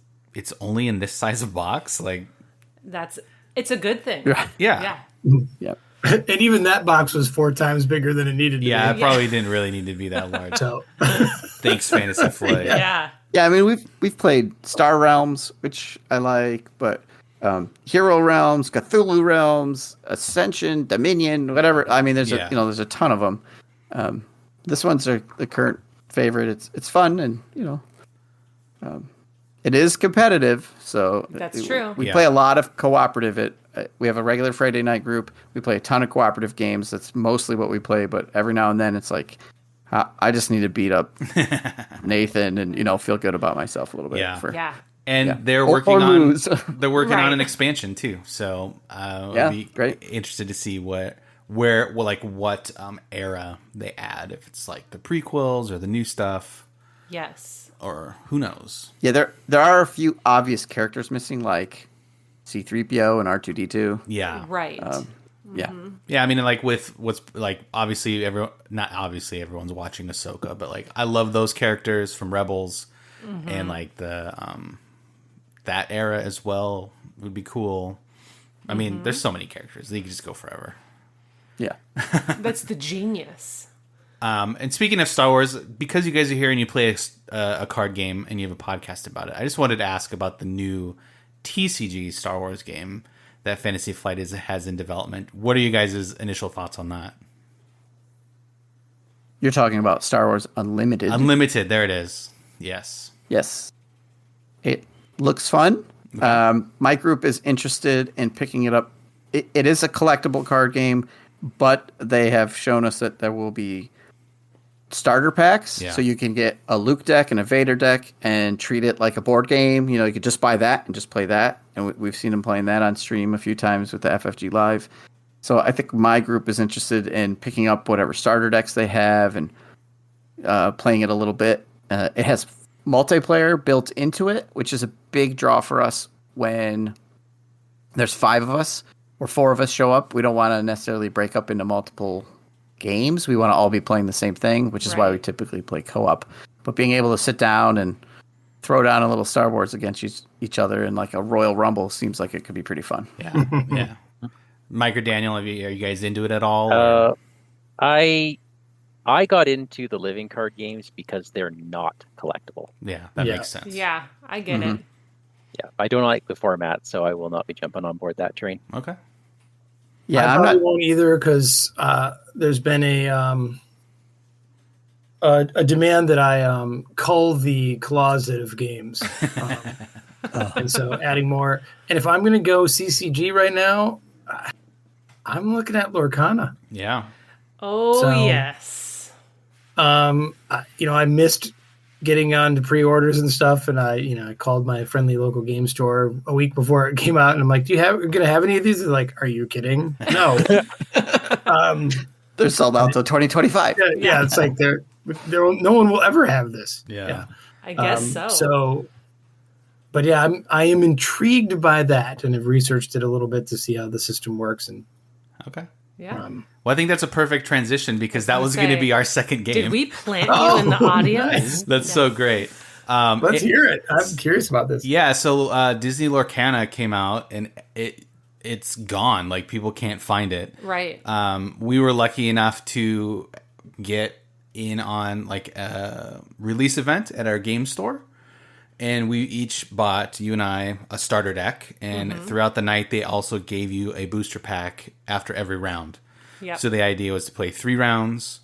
only in this size of box. Like It's a good thing. Yeah. yeah. Yeah. Yep. And even that box was 4 times bigger than it needed to Yeah, be. it probably didn't really need to be that large. So Thanks, Fantasy Flight. Yeah. Yeah, I mean we've played Star Realms, which I like, but Hero Realms, Cthulhu Realms, Ascension, Dominion, whatever. I mean, there's Yeah. there's a ton of them. This one's the current favorite. It's fun, and it is competitive. So That's true. We Yeah. play a lot of cooperative. We have a regular Friday night group. We play a ton of cooperative games. That's mostly what we play. But every now and then, it's like I just need to beat up Nathan and feel good about myself a little bit. Yeah. Yeah. And Yeah. they're Or working on lose. an Right. expansion too. So Yeah, I'd be great. interested to see what era they add. If it's like the prequels or the new stuff, Yes. or who knows. Yeah, there are a few obvious characters missing, like C-3PO and R2-D2. Yeah. Right. Yeah, Yeah, I mean, like with what's like obviously everyone's watching Ahsoka, but like I love those characters from Rebels, and like the that era as well would be cool. I mean, there's so many characters; they could just go forever. yeah. That's the genius. And speaking of Star Wars, because you guys are here and you play a card game and you have a podcast about it, I just wanted to ask about the new TCG Star Wars game that Fantasy Flight has in development. What are you guys' initial thoughts on that? You're talking about Star Wars Unlimited. Unlimited, there it is. Yes. Yes. It looks fun. My group is interested in picking it up. It is a collectible card game, but they have shown us that there will be starter packs. Yeah. So you can get a Luke deck and a Vader deck and treat it like a board game. You could just buy that and just play that. And we've seen them playing that on stream a few times with the FFG Live. So I think my group is interested in picking up whatever starter decks they have and playing it a little bit. It has multiplayer built into it, which is a big draw for us when there's 5 of us or 4 of us show up. We don't want to necessarily break up into multiple games. We want to all be playing the same thing, which is why we Right. typically play co-op. But being able to sit down and throw down a little Star Wars against each other in like a Royal Rumble seems like it could be pretty fun. Yeah. Yeah. Mike or Daniel, are you guys into it at all? or- I got into the living card games because they're not collectible. Yeah, that Yeah. makes sense. Yeah, I get it. Yeah, I don't like the format, so I will not be jumping on board that train. Okay. Yeah, I I'm probably not. won't either because there's been a demand that I cull the closet of games, and so adding more. And if I'm going to go CCG right now, I'm looking at Lorcana. Yeah. Oh, So- yes. I missed getting on to pre-orders and stuff, and I called my friendly local game store a week before it came out, and I'm like, "Do you have gonna have any of these?" They're like, "Are you kidding? No." They're sold out till 2025. yeah, it's like no one will ever have this. Yeah. I guess so. So, but yeah, I am intrigued by that, and have researched it a little bit to see how the system works. And Okay. yeah. Well, I think that's a perfect transition because that was going to say, be our second game. Did we plant you in the audience? nice. That's so great. Let's it- hear it. I'm curious about this. Yeah, so Disney Lorcana came out and it's gone. Like people can't find it. Right. We were lucky enough to get in on like a release event at our game store, and we each bought, you and I, a starter deck. And throughout the night, they also gave you a booster pack after every round. Yep. So the idea was to play 3 rounds,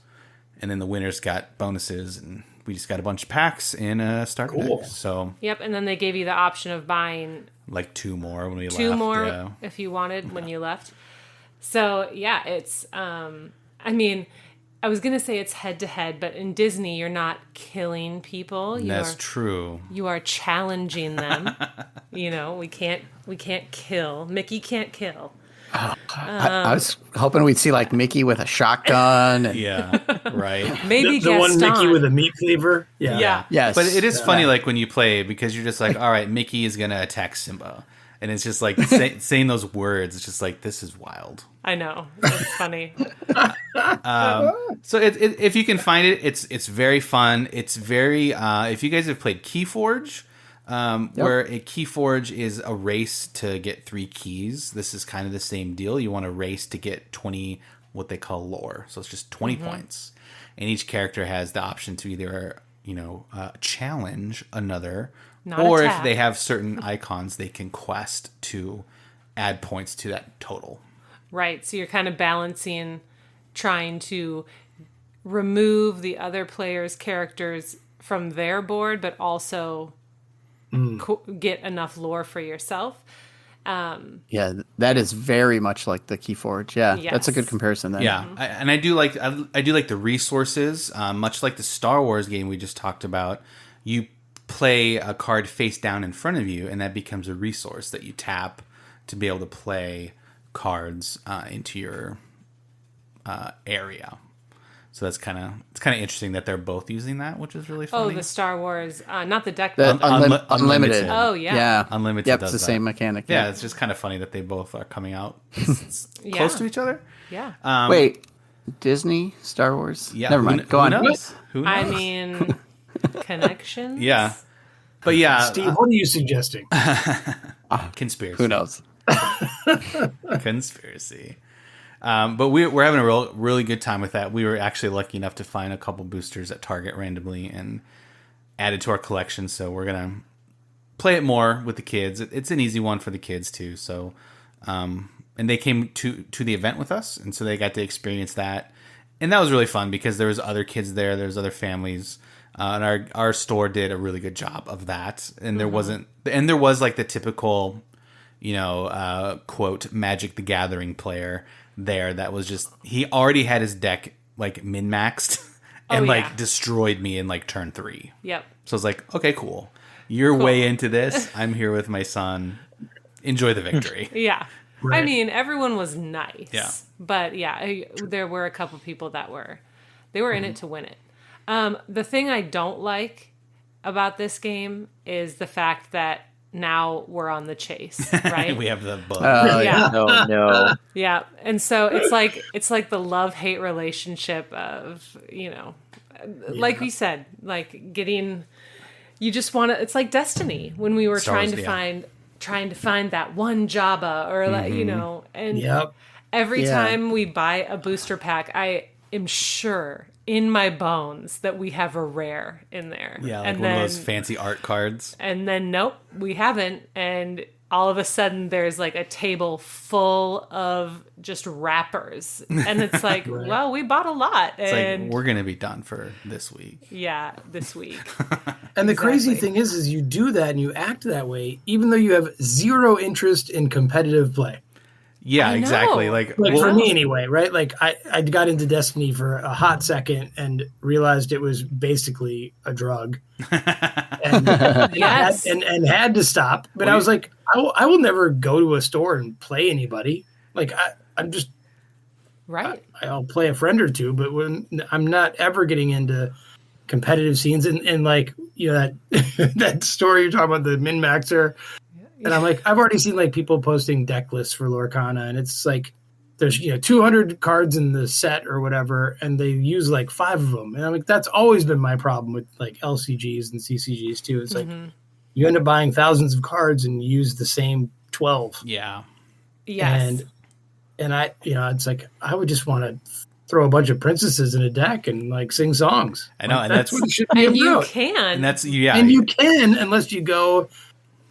and then the winners got bonuses, and we just got a bunch of packs in a starter Cool. deck. So Yep. And then they gave you the option of buying like 2 more when we 2 left. more Yeah. if you wanted when you left. So yeah, it's I mean, I was gonna say it's head to head, but in Disney you're not killing people. That's true. You are challenging them. We can't kill. Mickey can't kill. I was hoping we'd see like Mickey with a shotgun. And, Yeah, right. Maybe The one Gaston. Mickey with a meat cleaver. Yeah. Yeah. Yes. But it is funny, like when you play, because you're just like, all right, Mickey is gonna attack Simba, and it's just like saying those words. It's just like, this is wild. I know. It's funny. So if you can find it, it's very fun. It's very if you guys have played Keyforge, where a Keyforge is a race to get 3 keys. This is kind of the same deal. You want to race to get 20, what they call lore. So it's just 20 points, and each character has the option to either challenge another, Not or attack. if they have certain icons, they can quest to add points to that total. Right. So you're kind of balancing trying to remove the other player's characters from their board, but also get enough lore for yourself. yeah, that is very much like the Keyforge. Yeah, that's a good Yes. comparison then. Yeah, I do like the resources. Much like the Star Wars game we just talked about, you play a card face down in front of you, and that becomes a resource that you tap to be able to play cards into your area. So it's kind of interesting that they're both using that, which is really Oh, funny. the Star Wars, not the deck. The Unlimited. Unlimited. Oh, yeah. Yeah. Unlimited Yep, does it's the that. same mechanic. Yeah, it's just kind of funny that they both are coming out Yeah. close to each other. Yeah. Wait, Disney, Star Wars? Yeah, Never mind. Go on. Who knows? Who knows? I mean, connections. Yeah, but yeah, Steve, what are you suggesting? conspiracy. Who knows? Conspiracy. But we're having a really good time with that. We were actually lucky enough to find a couple boosters at Target randomly and add it to our collection. So we're gonna play it more with the kids. It's an easy one for the kids too. So, and they came to the event with us, and so they got to experience that, and that was really fun because there was other kids there. There's other families. And our store did a really good job of that, and there was like the typical, quote Magic the Gathering player there that was just, he already had his deck like min maxed and yeah. like destroyed me in like turn 3. Yep. So I was like, okay, cool. You're way into this. I'm here with my son. Enjoy the victory. Yeah. I Right. mean, everyone was nice. Yeah. But yeah, there were a couple people that were in it to win it. The thing I don't like about this game is the fact that now we're on the chase, right? We have the bug. Yeah. Oh no. Yeah. And so it's like the love-hate relationship of, like we said, like getting, you just want to, it's like Destiny when we were Star trying Wars, to find that one Jabba or like, and Yep. every Yeah. time we buy a booster pack, I am sure in my bones that we have a rare in there. Yeah, like and one then, of those fancy art cards. and then nope, we haven't. And all of a sudden there's like a table full of just wrappers. And it's like, well, we bought a lot. It's And like, we're going to be done for this week. yeah, this week. And the crazy Exactly. thing is you do that and you act that way, even though you have zero interest in competitive play. Yeah, I know. exactly. Like, Like well, for me anyway, right? Like I got into Destiny for a hot second and realized it was basically a drug and, Yes. and had to stop. But I was like, I will never go to a store and play anybody. Like I'm just, Right. I'll play a friend or two, but when I'm not ever getting into competitive scenes and like, that, that story you're talking about, the min-maxer. And I'm like, I've already seen like people posting deck lists for Lorcana, and it's like there's 200 cards in the set or whatever, and they use like 5 of them. And I'm like, that's always been my problem with like LCGs and CCGs too. It's like you end up buying thousands of cards and use the same 12. yeah. Yes. And I, it's like I would just want to throw a bunch of princesses in a deck and like sing songs. I know, Like, and that's that's- what it should be And you about. can. And that's, yeah. And you can, unless you go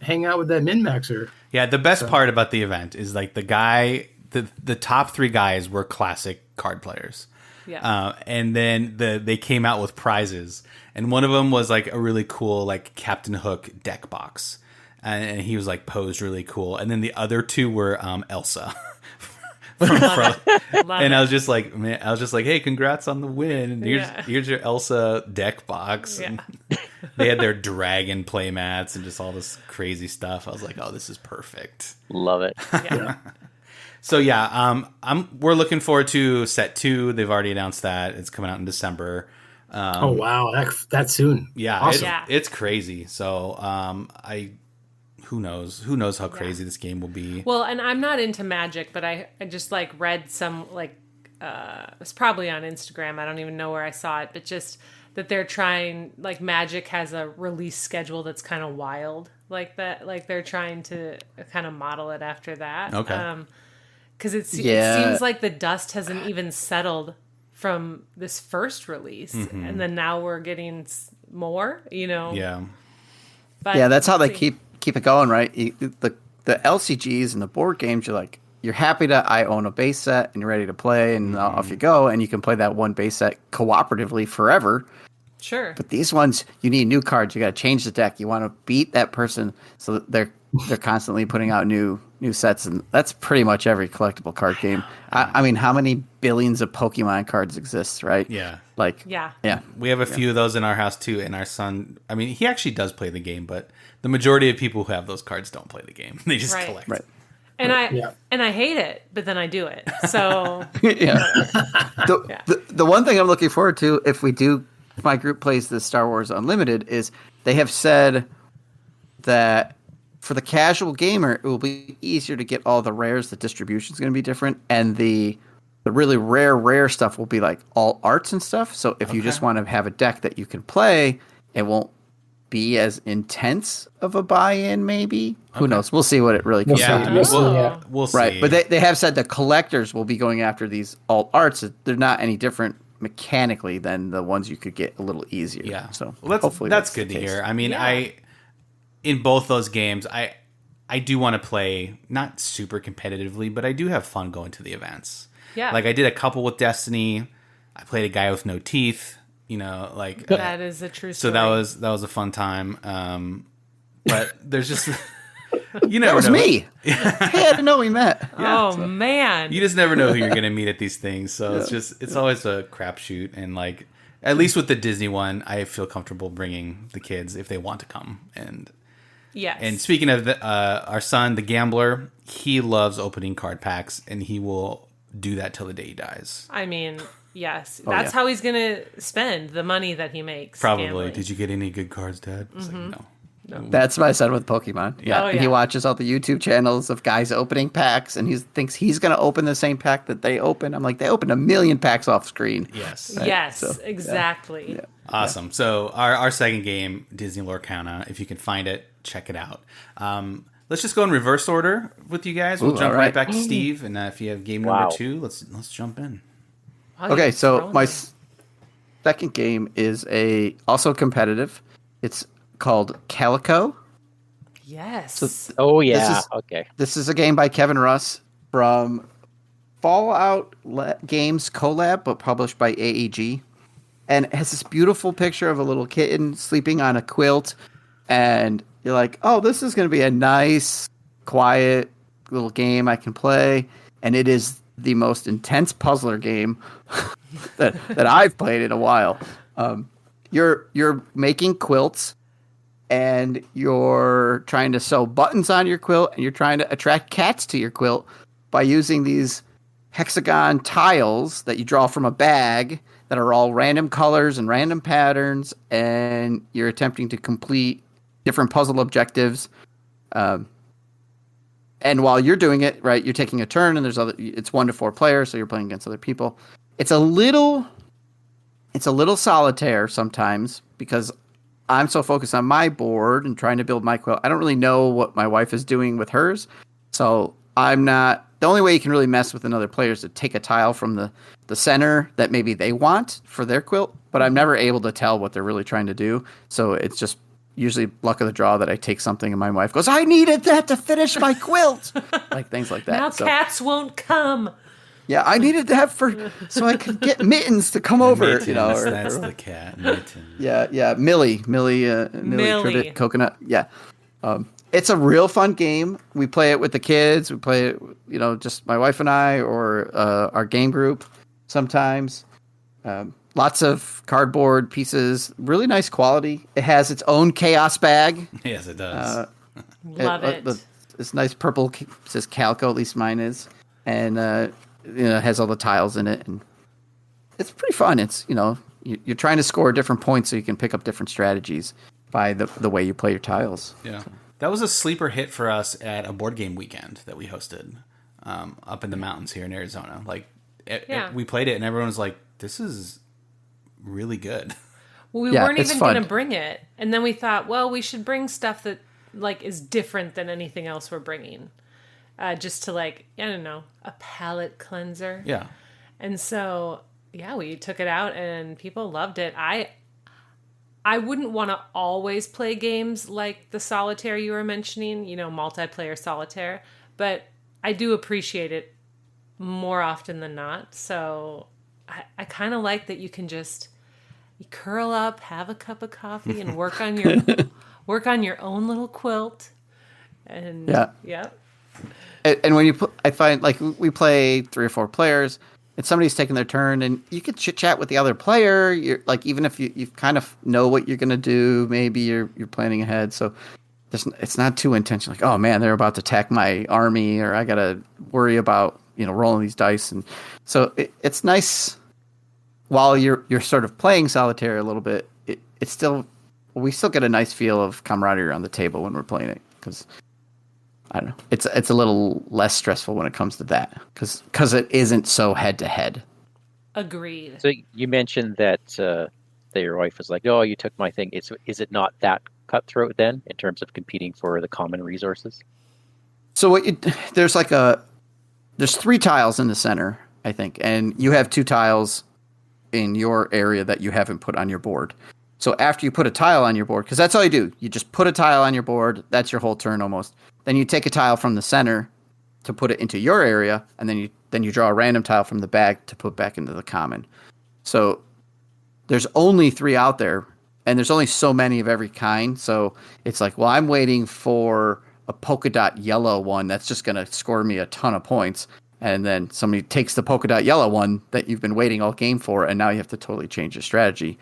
hang out with that min-maxer. Yeah, the best part about the event is like the top 3 guys were classic card players. Yeah. And then they came out with prizes, and one of them was like a really cool like Captain Hook deck box, and he was like posed really cool. And then the other 2 were Elsa. Love And it. I was just like, hey, congrats on the win. And Yeah. here's your Elsa deck box. And they had their dragon play mats and just all this crazy stuff. I was like, oh, this is perfect. Love it. Yeah. So yeah, we're looking forward to set 2. They've already announced that it's coming out in December. Oh wow, that soon. Yeah, Awesome. it's crazy. So who knows how crazy this game will be. Well, and I'm not into Magic, but I just like read some like it's probably on Instagram. I don't even know where I saw it, but just that they're trying, like, Magic has a release schedule that's kind of wild like that. Like they're trying to kind of model it after that. Okay. Because it seems like the dust hasn't even settled from this first release, and then now we're getting more. Yeah. But Yeah, that's how they keep it going, right? The LCGs and the board games, you're happy to I own a base set and you're ready to play, and off you go, and you can play that one base set cooperatively forever. Sure. But these ones, you need new cards. You got to change the deck. You want to beat that person, so that they're constantly putting out new sets, and that's pretty much every collectible card game. I mean, how many billions of Pokemon cards exist, right? Yeah. Yeah. We have a few of those in our house too, and our son, I mean, he actually does play the game, but the majority of people who have those cards don't play the game. They just collect. Right. And I hate it, but then I do it. So Yeah. The one thing I'm looking forward to, if my group plays the Star Wars Unlimited, is they have said that for the casual gamer, it will be easier to get all the rares. The distribution is going to be different, and the really rare stuff will be like all arts and stuff. So if you just want to have a deck that you can play, it won't be as intense of a buy-in. Maybe who knows? We'll see what it really comes down to. We'll see. Right, but they have said the collectors will be going after these alt arts. They're not any different mechanically than the ones you could get a little easier. Yeah. So hopefully that's good to hear. I mean, in both those games, I do want to play not super competitively, but I do have fun going to the events. Yeah. Like I did a couple with Destiny. I played a guy with no teeth. That is a true story. So that was a fun time. But there's just you never that was know. me. Hey, I didn't know we met. Man. You just never know who you're gonna meet at these things. So it's always a crapshoot. And like at least with the Disney one, I feel comfortable bringing the kids if they want to come. And Yes. And speaking of our son, the gambler, he loves opening card packs, and he will do that till the day he dies. I mean, yes. That's how he's going to spend the money that he makes. Probably. Gambling. Did you get any good cards, Dad? It's like, no. That's my son with Pokemon. Yeah. Oh, And he yeah. watches all the YouTube channels of guys opening packs, and he thinks he's going to open the same pack that they open. I'm like, they opened 1 million packs off screen. Yes. Right? Yes, So, exactly. Yeah. Awesome. So our second game, Disney Lorcana, if you can find it, check it out. Let's just go in reverse order with you guys. We'll jump all right right. back to Steve, and if you have game number 2, let's jump in. Wow, Okay, you're so throwing my it. second game is also competitive. It's called Calico. Yes. Oh yeah. is- Okay. This is a game by Kevin Russ from Fallout Games collab, but published by AEG. And it has this beautiful picture of a little kitten sleeping on a quilt. And you're like, oh, this is going to be a nice, quiet little game I can play. And it is the most intense puzzler game that I've played in a while. You're making quilts, and you're trying to sew buttons on your quilt, and you're trying to attract cats to your quilt by using these hexagon tiles that you draw from a bag that are all random colors and random patterns, and you're attempting to complete different puzzle objectives. And while you're doing it, right, you're taking a turn, and it's 1 to 4 players, so you're playing against other people. It's a little solitaire sometimes because I'm so focused on my board and trying to build my quilt. I don't really know what my wife is doing with hers. So I'm not, the only way you can really mess with another player is to take a tile from the center that maybe they want for their quilt, but I'm never able to tell what they're really trying to do. So it's just usually luck of the draw that I take something and my wife goes, I needed that to finish my quilt. Like things like that. Now So, cats won't come. yeah, I needed that so I could get Mittens to come over. Mittens, You know, that's the cat. Mittens. Yeah. Millie Trivet, Coconut. Yeah. It's a real fun game. We play it with the kids. We play it, just my wife and I, or our game group sometimes. Lots of cardboard pieces, really nice quality. It has its own chaos bag. Yes, it does. Love it. It's nice purple, says Calico, at least mine is. and it has all the tiles in it, and it's pretty fun. It's you're trying to score different points so you can pick up different strategies by the way you play your tiles. Yeah, that was a sleeper hit for us at a board game weekend that we hosted up in the mountains here in Arizona. Like, we played it, and everyone was like, "This is really good." Well, we weren't even going to bring it, and then we thought, well, we should bring stuff that like is different than anything else we're bringing, just to like, I don't know, a palate cleanser. Yeah, and so we took it out, and people loved it. I wouldn't want to always play games like the solitaire you were mentioning, multiplayer solitaire, but I do appreciate it more often than not. So I kind of like that you can just curl up, have a cup of coffee, and work on your own little quilt. And yeah. And when I find like we play 3 or 4 players, and somebody's taking their turn, and you can chit chat with the other player. You're like, even if you kind of know what you're gonna do, maybe you're planning ahead. So it's not too intentional. Like, oh man, they're about to attack my army, or I gotta worry about rolling these dice. And so it's nice while you're sort of playing solitaire a little bit. We still get a nice feel of camaraderie around the table when we're playing it, because I don't know. It's a little less stressful when it comes to that, because it isn't so head to head. Agreed. So you mentioned that your wife was like, "Oh, you took my thing." Is it not that cutthroat then in terms of competing for the common resources? So there's 3 tiles in the center, I think, and you have 2 tiles in your area that you haven't put on your board. So after you put a tile on your board, because that's all you do, you just put a tile on your board. That's your whole turn almost. Then you take a tile from the center to put it into your area, and then you draw a random tile from the back to put back into the common. So there's only 3 out there, and there's only so many of every kind. So it's like, well, I'm waiting for a polka dot yellow one that's just going to score me a ton of points. And then somebody takes the polka dot yellow one that you've been waiting all game for, and now you have to totally change your strategy.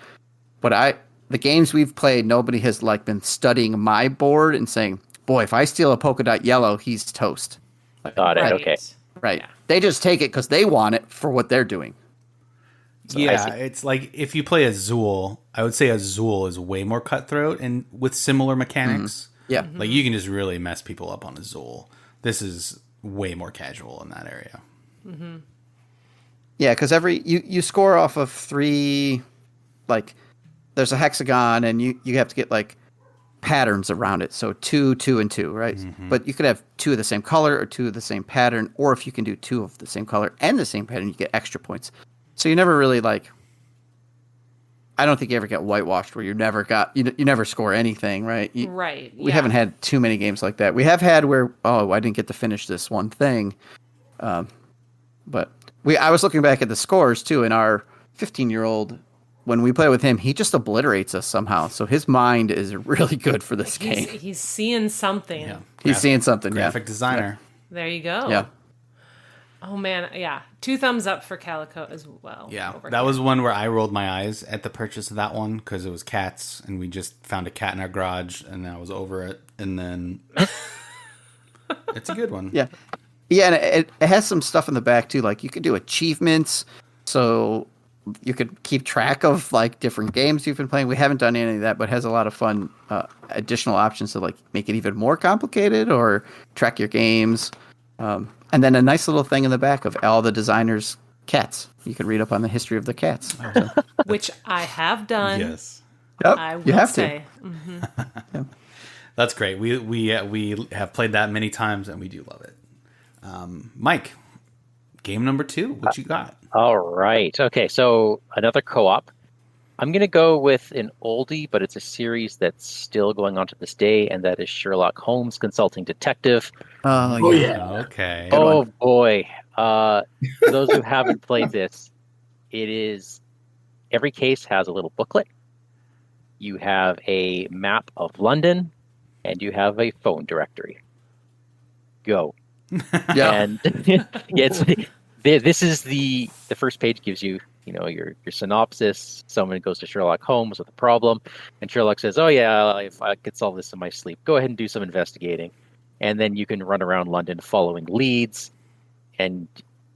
But the games we've played, nobody has been studying my board and saying, boy, if I steal a polka dot yellow, he's toast. Got it. Right. Okay. Right. Yeah. They just take it because they want it for what they're doing. So it's like if you play Azul, I would say Azul is way more cutthroat and with similar mechanics. Mm-hmm. Yeah. Like you can just really mess people up on Azul. This is way more casual in that area. Mm-hmm. Yeah, because you score off of 3, there's a hexagon, and you have to get patterns around it. So 2, 2, and 2, right? Mm-hmm. But you could have 2 of the same color or 2 of the same pattern, or if you can do 2 of the same color and the same pattern, you get extra points. So you never really I don't think you ever get whitewashed where you never score anything, right? Right. We haven't had too many games like that. We have had where, I didn't get to finish this one thing. But I was looking back at the scores too, and our 15-year-old, when we play with him, he just obliterates us somehow. So his mind is really good for this game. He's seeing something. Yeah. He's seeing something. Graphic designer. There you go. Yeah. Oh man, yeah. 2 thumbs up for Calico as well. Yeah, that was one where I rolled my eyes at the purchase of that one because it was cats, and we just found a cat in our garage, and I was over it. And then it's a good one. Yeah, and it has some stuff in the back too. Like you could do achievements, so you could keep track of different games you've been playing. We haven't done any of that, but it has a lot of fun additional options to make it even more complicated or track your games. And then a nice little thing in the back of all the designers' cats. You can read up on the history of the cats. Which I have done. Yes. Yep, I will you have say. to. Mm-hmm. Yeah. That's great. We have played that many times, and we do love it. Mike, game number 2. What you got? All right. Okay, so another co-op. I'm going to go with an oldie, but it's a series that's still going on to this day, and that is Sherlock Holmes Consulting Detective. Oh, yeah. Okay. Oh, boy. For those who haven't played this, every case has a little booklet. You have a map of London, and you have a phone directory. Go. Yeah. And this is the first page gives you, your synopsis. Someone goes to Sherlock Holmes with a problem, and Sherlock says, "Oh yeah, if I could solve this in my sleep, go ahead and do some investigating." And then you can run around London following leads, and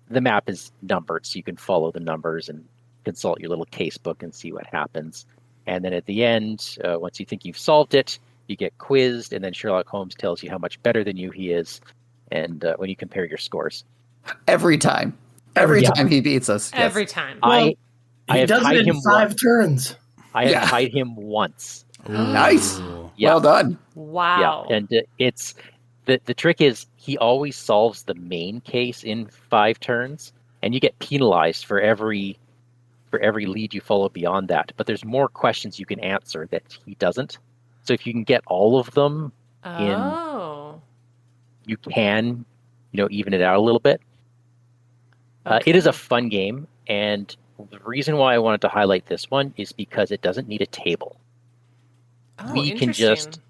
the map is numbered, so you can follow the numbers and consult your little case book and see what happens. And then at the end, once you think you've solved it, you get quizzed, and then Sherlock Holmes tells you how much better than you he is, and when you compare your scores. Every time. Every Yeah. time he beats us. yes. Every time. I He have does tied it him in 5 once. turns. I have Yeah. tied him once. Nice. Yeah. Well done. Wow. Yeah, and it's the trick is he always solves the main case in 5 turns, and you get penalized for every lead you follow beyond that. But there's more questions you can answer that he doesn't. So if you can get all of them, Oh. you can, even it out a little bit. It is a fun game, and the reason why I wanted to highlight this one is because it doesn't need a table. Oh, we can interesting.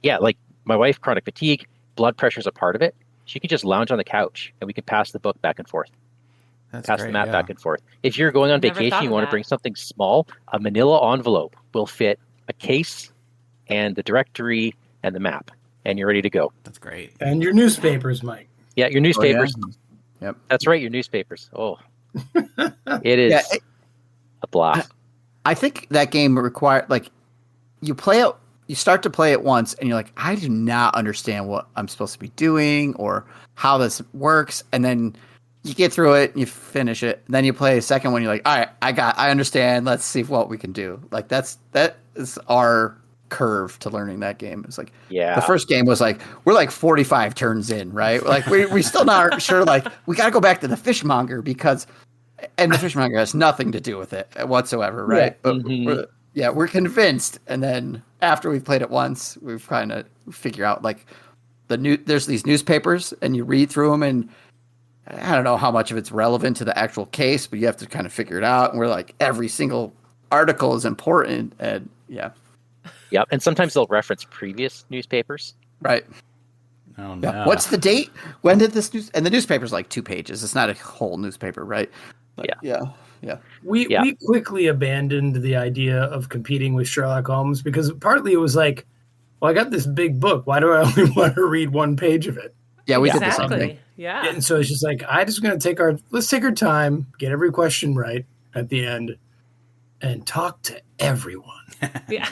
Like my wife, chronic fatigue, blood pressure is a part of it. She can just lounge on the couch, and we can pass the book back and forth, That's pass great, the map yeah. back and forth. If you're going on Never vacation, thought you of want to that. bring something small, a manila envelope will fit a case and the directory and the map, and you're ready to go. That's great. And your newspapers, Mike. Yeah, your newspapers. Yep. That's right, your newspapers. Oh, it is Yeah, a blast. I think that game require you start to play it once and you're like, I do not understand what I'm supposed to be doing or how this works, and then you get through it and you finish it, and then you play a second one, you're like, all right, I understand, let's see what we can do. Like that is our curve to learning that game. It's like Yeah. the first game was like we're like 45 turns in, right? Like we still not sure, like we got to go back to the fishmonger and the fishmonger has nothing to do with it whatsoever, right? Yeah. But we're convinced, and then after we've played it once, we've kind of figure out like there's these newspapers, and you read through them, and I don't know how much of it's relevant to the actual case, but you have to kind of figure it out. And we're like, every single article is important, and Yep. And sometimes they'll reference previous newspapers. right. Oh, Yeah. no. What's the date? When did this news? And the newspaper's like 2 pages. It's not a whole newspaper, right? But yeah. We quickly abandoned the idea of competing with Sherlock Holmes because partly it was like, well, I got this big book. Why do I only want to read 1 page of it? Yeah, we did the same thing. Exactly. Yeah. And so it's just like, let's take our time, get every question right at the end, and talk to everyone. Yeah.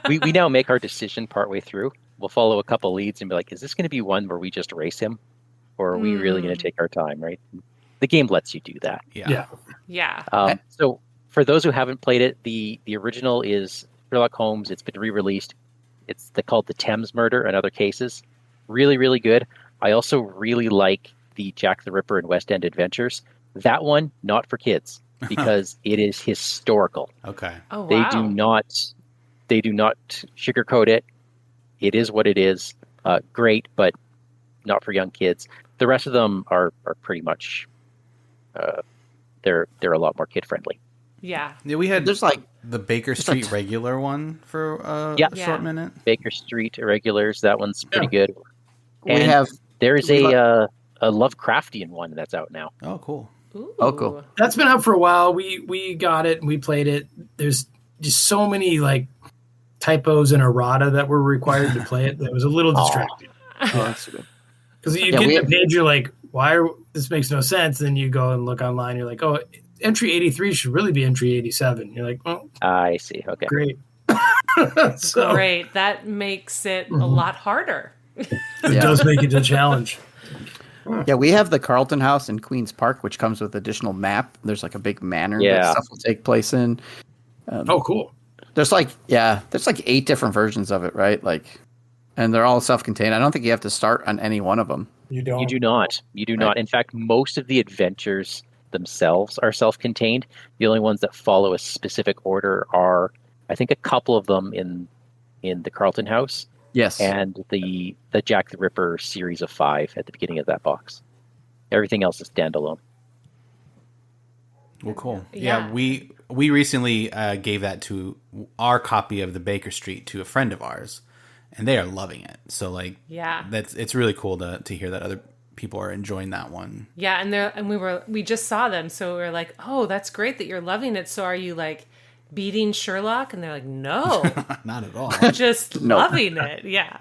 we now make our decision partway through. We'll follow a couple leads and be like, is this going to be one where we just race him? Or are we really going to take our time, right? The game lets you do that. Yeah. Yeah. So for those who haven't played it, the original is Sherlock Holmes. It's been re-released. It's called The Thames Murder and Other Cases. Really, really good. I also really like the Jack the Ripper and West End Adventures. That one, not for kids, because it is historical. Okay. Oh, wow. They do not sugarcoat it. It is what it is. Great, but not for young kids. The rest of them are pretty much they're a lot more kid friendly. Yeah. Yeah, we had There's like the Baker Street regular one for a Yeah. short minute. Baker Street Irregulars, that one's pretty good. we And have there's we a Lovecraftian one that's out now. Oh, cool. Ooh. Oh, cool. That's been out for a while. We got it and we played it. There's just so many like typos and errata that were required to play it. That was a little distracting. that's good. Because you Yeah, get we the have- page, you're like, this makes no sense. Then you go and look online. You're like, oh, entry 83 should really be entry 87. You're like, oh, I see. Okay. great. So Great. That makes it a lot harder. it does make it a challenge. Yeah, we have the Carlton House in Queens Park, which comes with additional map. There's like a big manor that Yeah. stuff will take place in. Oh, cool. There's like 8 different versions of it, right? Like, and they're all self-contained. I don't think you have to start on any one of them. You don't. You do not. You do not. In fact, most of the adventures themselves are self-contained. The only ones that follow a specific order are, I think, a couple of them in the Carlton House Yes. and the Jack the Ripper series of 5 at the beginning of that box. Everything else is standalone. Well, cool. Yeah. Yeah, we recently gave that to our copy of the Baker Street to a friend of ours, and they are loving it. So like, Yeah. it's really cool to hear that other people are enjoying that one. Yeah, and we just saw them, so we were like, "Oh, that's great that you're loving it." So are you like beating Sherlock? And they're like, "No, Not at all. just No. loving it." Yeah.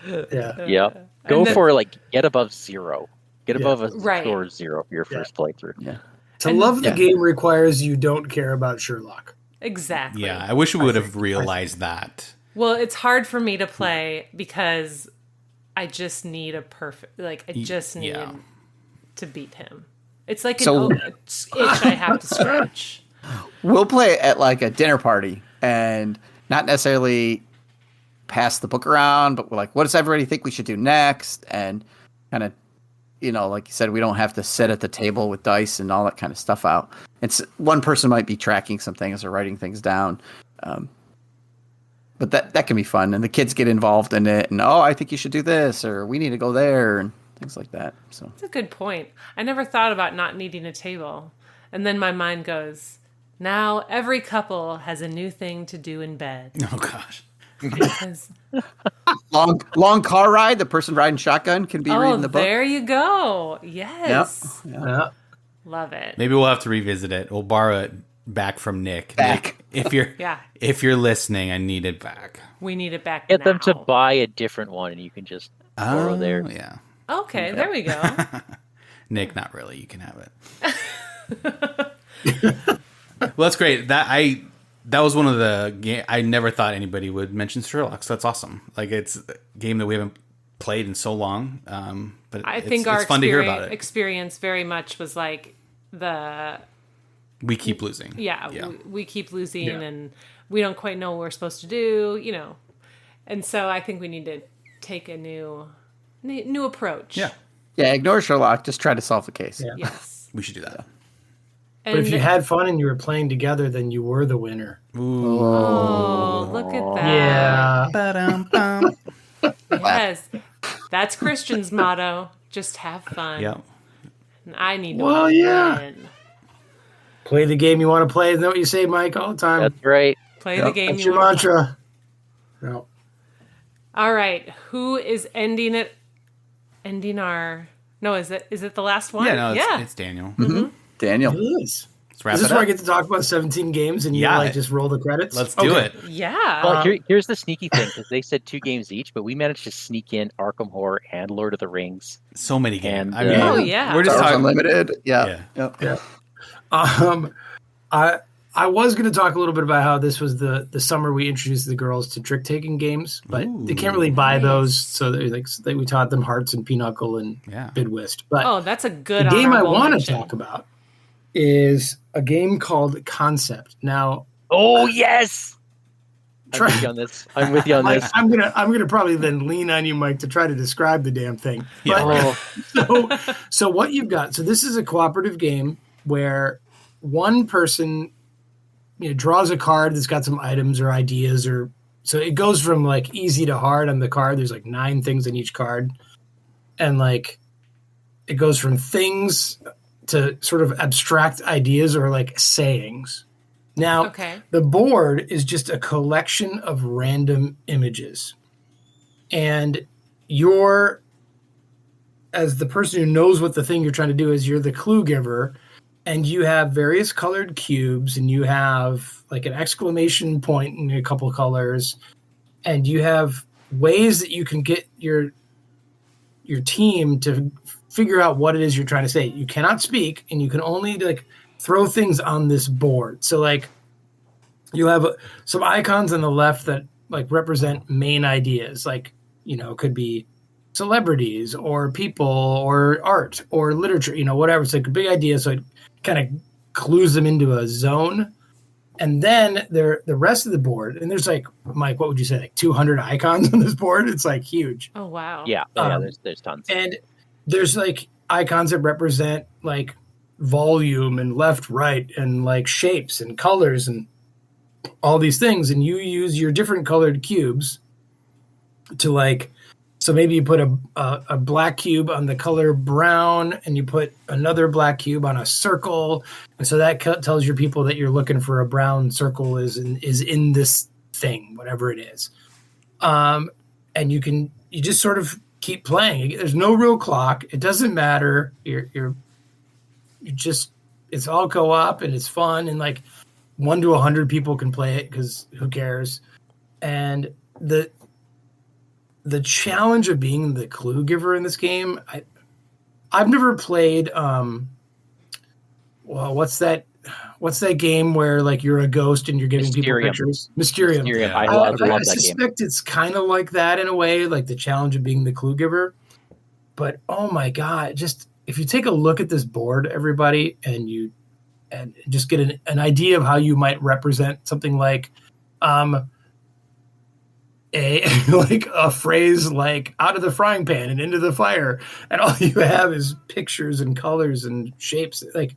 Yeah. Yeah. Go And then- for like get above 0. Get Yeah. above a Right. score of 0 for your first playthrough. Yeah. To And- love the Yeah. game requires you don't care about Sherlock. Exactly. Yeah, I wish we would have think- realized that. Well, it's hard for me to play because I just need a perfect, like, I just need yeah. to beat him. It's like So- an itch I have to scratch. We'll play at like a dinner party and not necessarily pass the book around, but we're like, what does everybody think we should do next? And kind of, like you said, we don't have to sit at the table with dice and all that kind of stuff out. It's one person might be tracking some things or writing things down. But that can be fun. And the kids get involved in it. And, I think you should do this, or we need to go there, and things like that. So That's a good point. I never thought about not needing a table. And then my mind goes, now every couple has a new thing to do in bed. Oh gosh. Because, long car ride, the person riding shotgun can be reading the book. there you go. Yes. Yeah. Love it. Maybe we'll have to revisit it. We'll borrow it back from Nick. Back. Nick, if you're Yeah. if you're listening, I need it back. We need it back Get them to now. buy a different one, and you can just borrow theirs. Yeah. Okay, there we go. Nick, not really. You can have it. Well, that's great. That was one of the game. I never thought anybody would mention Sherlock. So that's awesome. Like, it's a game that we haven't played in so long. But I it's, think our it's fun to hear about it. experience very much was like We keep losing. yeah. We keep losing Yeah. and we don't quite know what we're supposed to do, And so I think we need to take a new approach. Yeah. Yeah, ignore Sherlock. Just try to solve the case. Yeah. Yes. We should do that. But if And- you had fun and you were playing together, then you were the winner. Oh, look at that. Yeah. Ba-dum-bum. Yes. That's Christian's motto. Just have fun. Yeah. And I need to Well, yeah. win. Play the game you want to play. Isn't that what you say, Mike, all the time? That's right. Play Yep. the game That's you your want to play. mantra. No. All right. Who is ending it? Ending our... No, is it the last one? Yeah, no, it's Daniel. Daniel. It is. Let's wrap Is this it where I up. get to talk about 17 games and you Yeah. just roll the credits? Let's do Okay. it. Yeah. Well, here's the sneaky thing, because they said 2 games each, but we managed to sneak in Arkham Horror and Lord of the Rings. So many games. And, I mean, Oh, yeah. We're just Star Wars talking. Unlimited. Yeah. Yeah. Yep. Yeah. I was going to talk a little bit about how this was the summer we introduced the girls to trick taking games, but they can't really buy those, so we taught them Hearts and Pinochle and Yeah. Bid Whist. But Oh, that's a good the game I honorable want to mention. talk about is a game called Concept. Now, Oh, yes! I'm Try- with you on this. I'm with you on Mike, this. I'm gonna probably then lean on you, Mike, to try to describe the damn thing. Yeah. But, Oh, so what you've got? So this is a cooperative game where one person draws a card that's got some items or ideas, or so it goes from like easy to hard on the card. There's like 9 things in each card, and like it goes from things to sort of abstract ideas or like sayings. Now, Okay. the board is just a collection of random images. And you're, as the person who knows what the thing you're trying to do is, you're the clue giver, and you have various colored cubes, and you have like an exclamation point in a couple colors, and you have ways that you can get your team to figure out what it is you're trying to say. You cannot speak, and you can only like throw things on this board. So like you have some icons on the left that like represent main ideas, like it could be celebrities or people or art or literature, whatever. It's like a big idea, so it kind of clues them into a zone. And then the rest of the board, and there's like, Mike, what would you say, like 200 icons on this board? It's like huge. Oh, wow. yeah. There's tons. And there's like icons that represent like volume and left, right, and like shapes and colors and all these things. And you use your different colored cubes to like, so maybe you put a black cube on the color brown, and you put another black cube on a circle. And so that tells your people that you're looking for a brown circle is in this thing, whatever it is. And you just sort of keep playing. There's no real clock. It doesn't matter. You just, it's all co-op and it's fun. And like 1 to 100 people can play it because who cares? And the challenge of being the clue giver in this game, I've never played. Well, what's that game where like you're a ghost and you're giving people Mysterium. pictures? Mysterium. Yeah. I I love that game. suspect it's kind of like that in a way, like the challenge of being the clue giver. But oh my god, just if you take a look at this board, everybody, and just get an idea of how you might represent something like a phrase like out of the frying pan and into the fire, and all you have is pictures and colors and shapes. Like,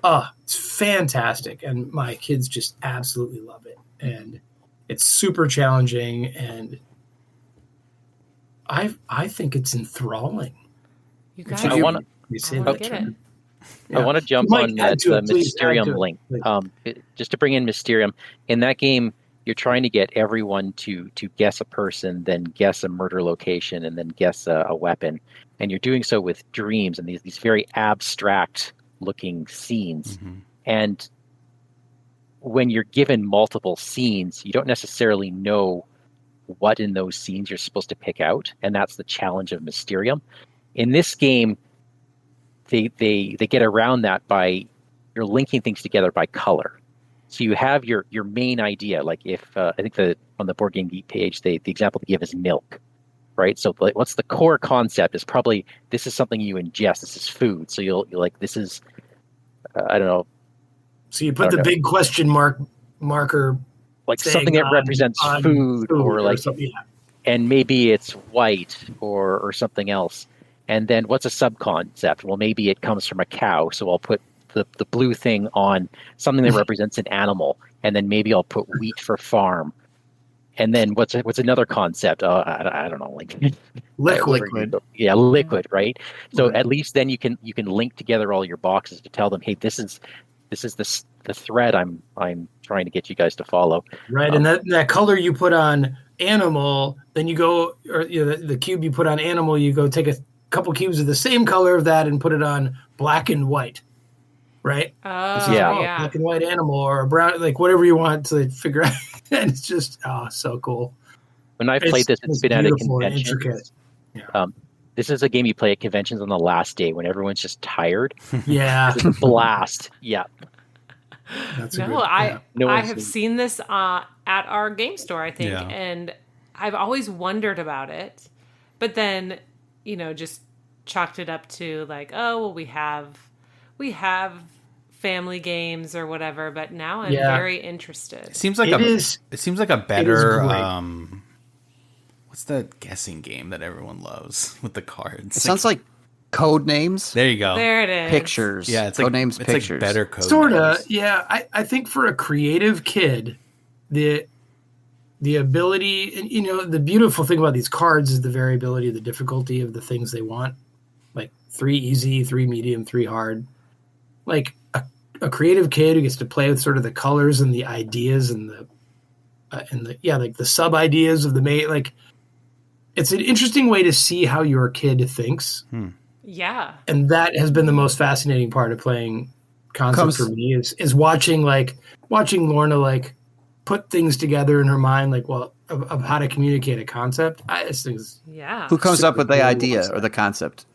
it's fantastic, and my kids just absolutely love it, and it's super challenging, and I think it's enthralling. You guys, I wanna- get it. I want to jump Mike, on add that to it, please, add Mysterium to it, link. please. Just to bring in Mysterium, in that game, you're trying to get everyone to guess a person, then guess a murder location, and then guess a weapon. And you're doing so with dreams and these very abstract looking scenes. Mm-hmm. And when you're given multiple scenes, you don't necessarily know what in those scenes you're supposed to pick out. And that's the challenge of Mysterium. In this game, they get around that by you're linking things together by color. So you have your main idea. Like if I think on the Board Game Geek page, the example they give is milk, right? So like, what's the core concept? Is probably this is something you ingest. This is food. So you're like this is I don't know. So you put the big question marker, like something that represents food or like, something. Yeah. and maybe it's white or something else. And then what's a sub-concept? Well, maybe it comes from a cow. So I'll put the blue thing on something that represents an animal. And then maybe I'll put wheat for farm. And then what's another concept? I don't know, like Liquid. Yeah, liquid, right? So at least then you can link together all your boxes to tell them, hey, this is the thread I'm trying to get you guys to follow. Right, and that color you put on animal, then you go, or the cube you put on animal, you go take a couple cubes of the same color of that and put it on black and white, right? Oh, yeah. Black and white animal or a brown, like whatever you want to figure out. And it's just so cool. When I've played this, it's been at a beautiful and convention. intricate. Yeah. This is a game you play at conventions on the last day when everyone's just tired. Yeah. It's a blast. Yeah. That's I No one's have seen- seen this at our game store, I think, Yeah. and I've always wondered about it, but then just chalked it up to like, oh well, we have family games or whatever, but now I'm very interested. It seems like it seems like a better what's that guessing game that everyone loves with the cards? It sounds like Code Names. There you go. There it is. Pictures. Yeah, it's Code like Names it's pictures. like better code. Sorta, names. yeah. I think for a creative kid, the ability, and the beautiful thing about these cards is the variability, the difficulty of the things they want. Like 3 easy, 3 medium, 3 hard. Like a creative kid who gets to play with sort of the colors and the ideas and like the sub ideas of the main. Like, it's an interesting way to see how your kid thinks. Yeah. And that has been the most fascinating part of playing concept for me is watching Lorna like put things together in her mind, like of how to communicate a concept. Yeah. Who comes up with the cool. idea or the concept?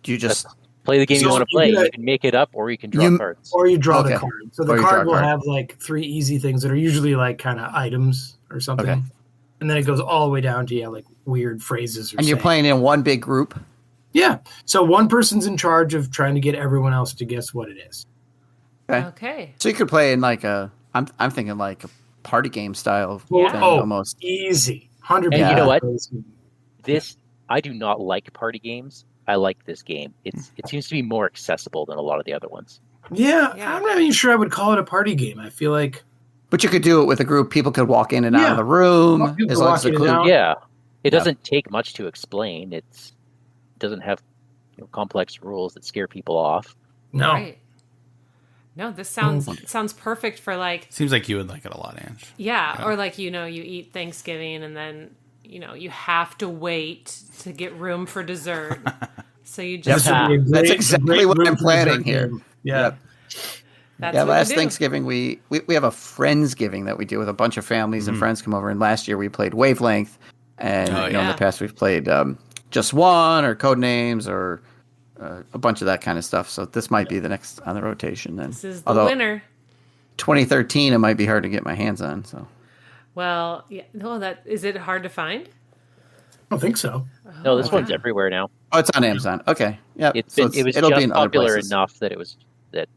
Do you just Play the game you So want to you play. gotta- You can make it up or you can draw cards. or you draw the Okay. card. So Or the you draw card a will card. have like 3 easy things that are usually like kind of items or something. Okay. And then it goes all the way down to like weird phrases. and you're saying. playing in one big group? Yeah. So one person's in charge of trying to get everyone else to guess what it is. Okay. So you could play in like I'm thinking like a party game style Yeah. thing Oh, almost. easy. 100%. And you know what? Yeah. I do not like party games. I like this game. It seems to be more accessible than a lot of the other ones. Yeah, Yeah. I'm not even sure I would call it a party game. I feel like But you could do it with a group. People could walk in and out Yeah. of the room Well, people as long as walk they're in and clued. out. Yeah, it Yeah. doesn't take much to explain. It doesn't have complex rules that scare people off. no. Right. No, this sounds perfect for like Seems like you would like it a lot, Ange. yeah, or like you eat Thanksgiving and then you have to wait to get room for dessert. So you just This would be a That's great- exactly great what room I'm for planning dessert here. game. Yeah. Yep. that's Yeah, what you last do. Thanksgiving we have a Friendsgiving that we do with a bunch of families and friends come over. And last year we played Wavelength, and Oh, in yeah. the past we've played Just One or Code Names or a bunch of that kind of stuff. So this might be the next on the rotation then. This is the Although winner. 2013, it might be hard to get my hands on. So Well, yeah. No, is it hard to find? I don't think so. No, this Okay. one's everywhere now. oh, it's on Amazon. Okay, yeah. It was it'll just be in other popular places. enough that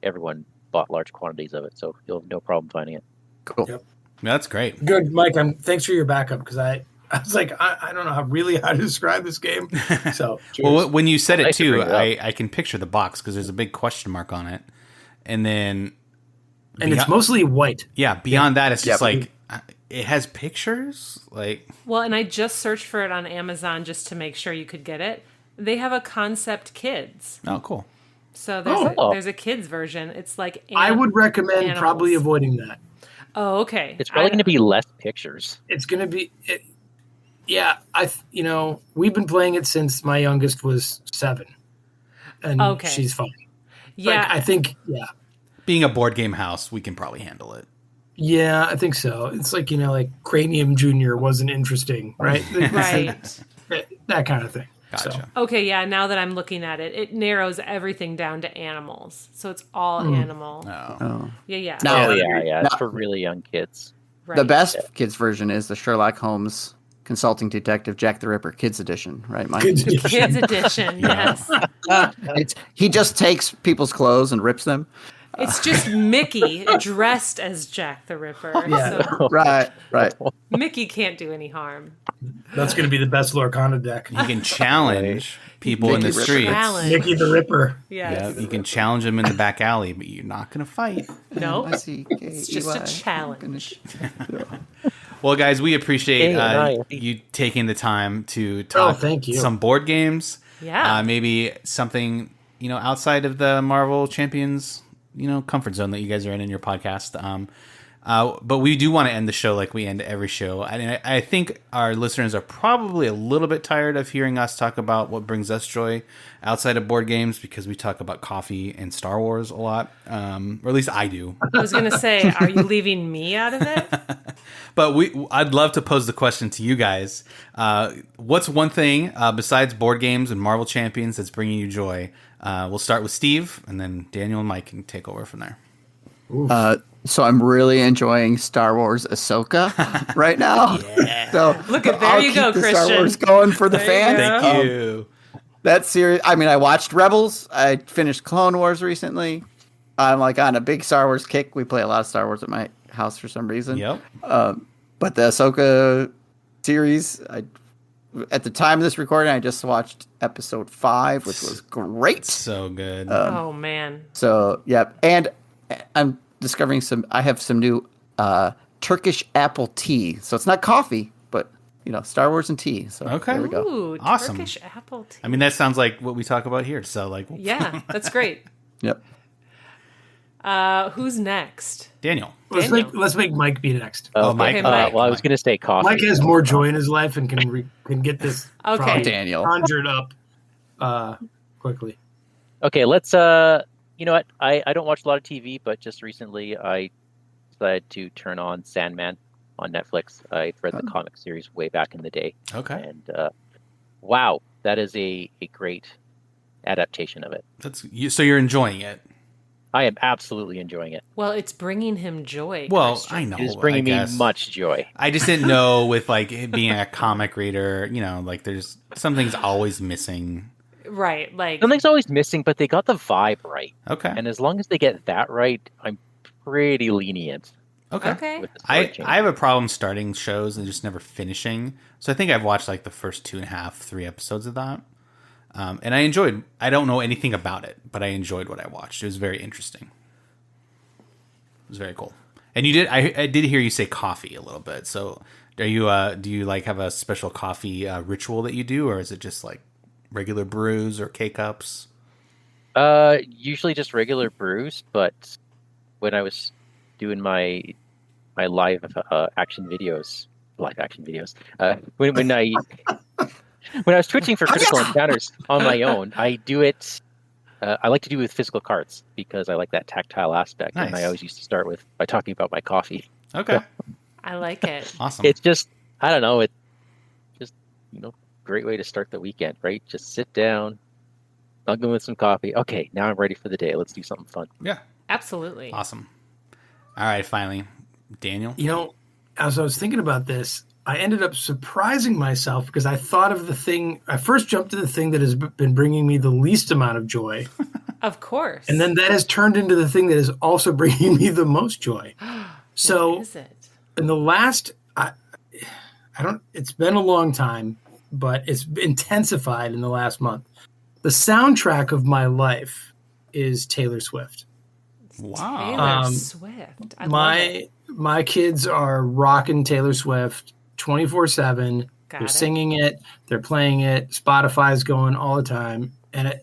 everyone bought large quantities of it, so you'll have no problem finding it. Cool. Yep. That's great. Good, Mike. Thanks for your backup because I was like, I don't know how to describe this game. So Well, when you said it Nice to too, bring it up. I can picture the box because there's a big question mark on it, and then and it's mostly white. beyond that, it's just Yeah. like it has pictures. Like Well, and I just searched for it on Amazon just to make sure you could get it. They have a Concept Kids. oh, cool. So Oh. there's a kids version. It's like I would recommend animals. probably avoiding that. Oh, okay. It's probably going to be less pictures. It's going to be, we've been playing it since my youngest was 7, and Okay. she's fine. Yeah. Like, I think, Being a board game house, we can probably handle it. yeah, I think so. It's like like Cranium Junior wasn't interesting, right? Right. That kind of thing. Gotcha. So, Okay, yeah, now that I'm looking at it, it narrows everything down to animals. So it's all animal. Oh. Oh. Yeah. Now- Oh yeah. It's No. for really young kids. Right. The best kids version is the Sherlock Holmes Consulting Detective Jack the Ripper Kids Edition, right, Mike? Kids Kids edition, yes. He just takes people's clothes and rips them. It's just Mickey dressed as Jack the Ripper. Yeah. So Right. Mickey can't do any harm. that's going to be the best Lorcana deck. You can challenge people in the Mickey Ripper. streets. Challenge. Mickey the Ripper. Yes. Yeah, you can challenge them in the back alley, but you're not going to fight. Nope. It's It's just a challenge. Well, guys, we appreciate Hey, hi. you taking the time to talk thank you. some board games. Yeah. Maybe something, outside of the Marvel Champions, comfort zone that you guys are in your podcast. But we do want to end the show like we end every show. And I think our listeners are probably a little bit tired of hearing us talk about what brings us joy outside of board games because we talk about coffee and Star Wars a lot. Or at least I do. I was going to say, are you leaving me out of it? But I'd love to pose the question to you guys. What's one thing besides board games and Marvel Champions that's bringing you joy? We'll start with Steve, and then Daniel and Mike can take over from there. So I'm really enjoying Star Wars Ahsoka right now. So Look there I'll you go, keep the Christian. Star Wars going for the There you fans. go. Thank you. That series. I mean, I watched Rebels. I finished Clone Wars recently. I'm like on a big Star Wars kick. We play a lot of Star Wars at my house for some reason. Yep. But the Ahsoka series, at the time of this recording, I just watched episode 5, which was great. So good. Oh, man. So, yeah. And I'm discovering I have some new Turkish apple tea. So it's not coffee, but, Star Wars and tea. So Okay. there we go. Ooh, Awesome. Turkish apple tea. I mean, that sounds like what we talk about here. So, like, Yeah, that's great. Yep. Who's next? Daniel. Let's make Mike be next. Oh, Mike. Okay, Mike. Well, I was going to say coffee. Mike has more joy in his life and can get this Okay. probably Daniel. conjured up quickly. Okay, let's. You know what? I don't watch a lot of TV, but just recently I decided to turn on Sandman on Netflix. I read the comic series way back in the day, Okay. and wow, that is a great adaptation of it. So you're enjoying it. I am absolutely enjoying it. Well, it's bringing him joy. Well, Christian. I know. It is bringing I me guess. much joy. I just didn't know with like it being a comic reader, like there's something's always missing. Right, like Something's always missing, but they got the vibe right, Okay. and as long as they get that right, I'm pretty lenient. Okay. okay. With the story change. I have a problem starting shows and just never finishing. So I think I've watched like the first 2.5, 3 episodes of that. And I don't know anything about it, but I enjoyed what I watched. It was very interesting. It was very cool. And I did hear you say coffee a little bit. So do you like have a special coffee ritual that you do, or is it just like regular brews or K-cups? Usually just regular brews, but when I was doing my live action videos, when I was twitching for Critical Encounters on my own, I do it. I like to do it with physical cards because I like that tactile aspect, and Nice. I always used to start by talking about my coffee. Okay. I like it. Awesome. It's just, I don't know, it's just great way to start the weekend, right? Just sit down, snuggle with some coffee. Okay, now I'm ready for the day. Let's do something fun. Yeah. Absolutely. Awesome. All right, finally, Daniel. You know, as I was thinking about this, I ended up surprising myself because I thought of the thing. I first jumped to the thing that has been bringing me the least amount of joy. Of course. And then that has turned into the thing that is also bringing me the most joy. So What is it? in the last, I don't, it's been a long time, but it's intensified in the last month. The soundtrack of my life is Taylor Swift. Wow. Taylor Swift. I love it. My kids are rocking Taylor Swift 24/7. Got They're it. singing it. They're playing it. Spotify's going all the time. And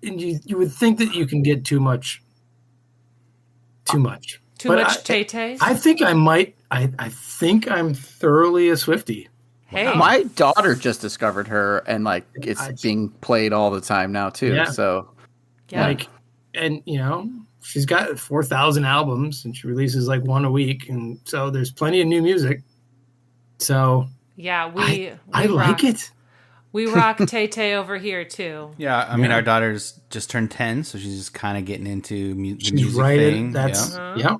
you would think that you can get too much. Too But much Tay-Tay? I think I might. I think I'm thoroughly a Swiftie. Hey. My daughter just discovered her, and like it's I- being played all the time now too. Yeah. So yeah. Like, and she's got 4,000 albums, and she releases like one a week, and so there's plenty of new music. So Yeah, we I rock, like it. We rock Tay-Tay over here too. Yeah, I mean, Yeah. our daughter's just turned 10, so she's just kind of getting into the She's music right thing. in. That's Uh-huh.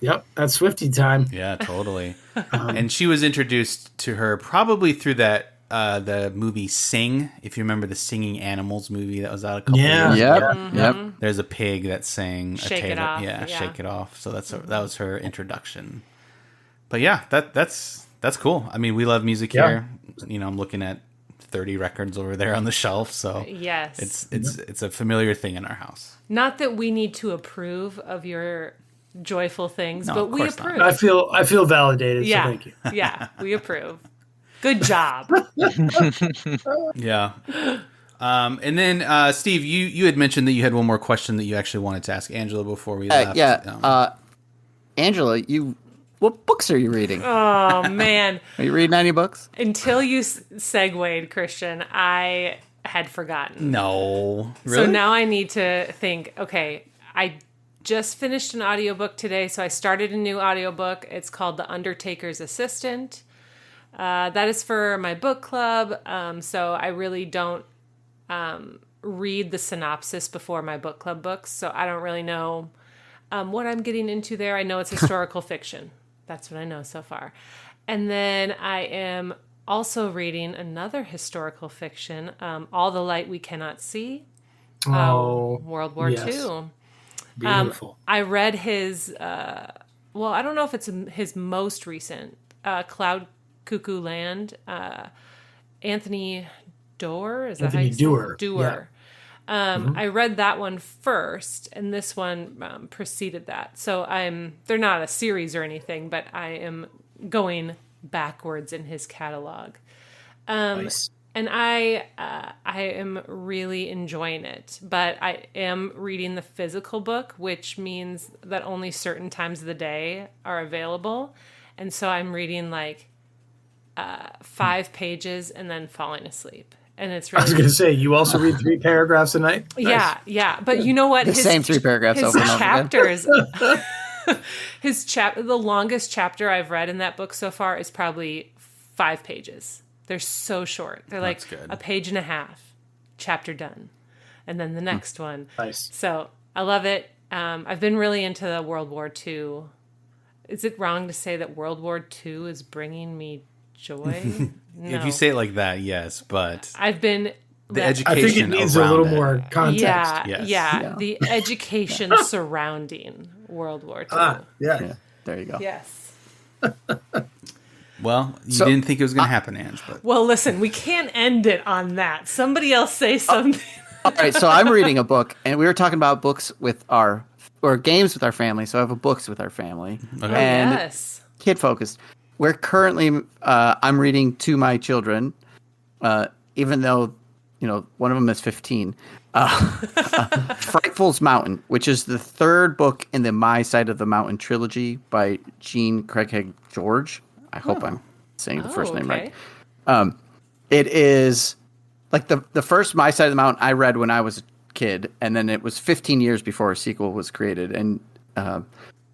yep. That's Swiftie time. Yeah, totally. Um, And she was introduced to her probably through that the movie Sing. If you remember the Singing Animals movie that was out a couple Yeah. years yep, ago. yep. There's a pig that sang Shake a It Taylor. Off, Yeah, yeah. Shake It Off. So that was her introduction. But yeah, that's cool. I mean, we love music Yeah. here. I'm looking at 30 records over there on the shelf, so Yes. it's a familiar thing in our house. Not that we need to approve of your joyful things, No, but of we course not. approve. I feel validated. Yeah. So thank you. Yeah, we approve. Good job. Yeah. And then Steve, you had mentioned that you had one more question that you actually wanted to ask Angela before we left. Angela, what books are you reading? Oh man. Are you reading any books? Until you segued, Christian, I had forgotten. No, really? So now I need to think, okay, I just finished an audiobook today, so I started a new audiobook. It's called The Undertaker's Assistant. That is for my book club, so I really don't read the synopsis before my book club books, so I don't really know what I'm getting into there. I know it's historical fiction. That's what I know so far. And then I am also reading another historical fiction, All the Light We Cannot See, World War yes. II. Beautiful. I read his, well, I don't know if it's his most recent, Cloud Cuckoo Land, Anthony Doerr. Is that Anthony how you say Doerr, it? Doerr. I read that one first, and this one preceded that. So they're not a series or anything, but I am going backwards in his catalog. Nice. And I am really enjoying it, but I am reading the physical book, which means that only certain times of the day are available. And so I'm reading like 5 pages and then falling asleep. And it's I was really going to say, you also read 3 paragraphs a night? Nice. yeah. But you know what? The same 3 paragraphs over and over again. chapters. The longest chapter I've read in that book so far is probably 5 pages. They're so short. They're like That's good. a page and a half, chapter done, and then the next one. Nice. So I love it. I've been really into the World War II. Is it wrong to say that World War II is bringing me joy? No. If you say it like that, yes, but I've been the I education think it needs a around little it. more context. Yeah, Yes. yeah, the education surrounding World War II. Yeah. Yeah, there you go. Yes. Well, you So- didn't think it was going to happen, Ange, but Well, listen, we can't end it on that. Somebody else say something. All right, so I'm reading a book, and we were talking about books with or games with our family. So I have a books with our family, Okay. and Yes. kid focused. We're currently I'm reading to my children, even though one of them is 15. Frightful's Mountain, which is the 3rd book in the My Side of the Mountain trilogy by Jean Craighead George. I hope I'm saying the first name right. It is like the first My Side of the Mountain I read when I was a kid, and then it was 15 years before a sequel was created. And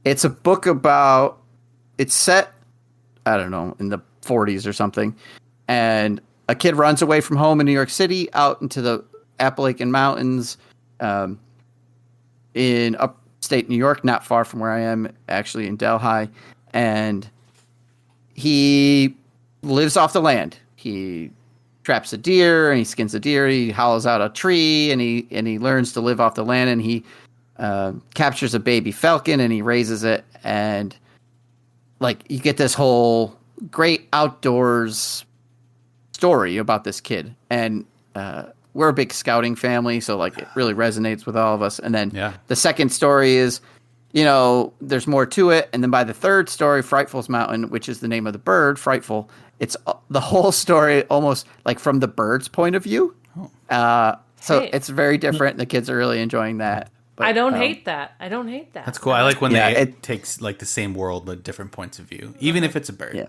it's a book about, it's set, I don't know, in the 40s or something, and a kid runs away from home in New York City out into the Appalachian Mountains in upstate New York, not far from where I am, actually in Delhi. And he lives off the land. He traps a deer and he skins a deer. He hollows out a tree and he learns to live off the land, and he captures a baby falcon and he raises it. And like, you get this whole great outdoors story about this kid. And we're a big scouting family, so like it really resonates with all of us. And then the second story is, there's more to it. And then by the third story, Frightful's Mountain, which is the name of the bird, Frightful, it's the whole story almost like from the bird's point of view. So it's very different. The kids are really enjoying that. But, I don't hate that. That's cool. I like when it takes like the same world but different points of view, even if it's a bird. Yeah.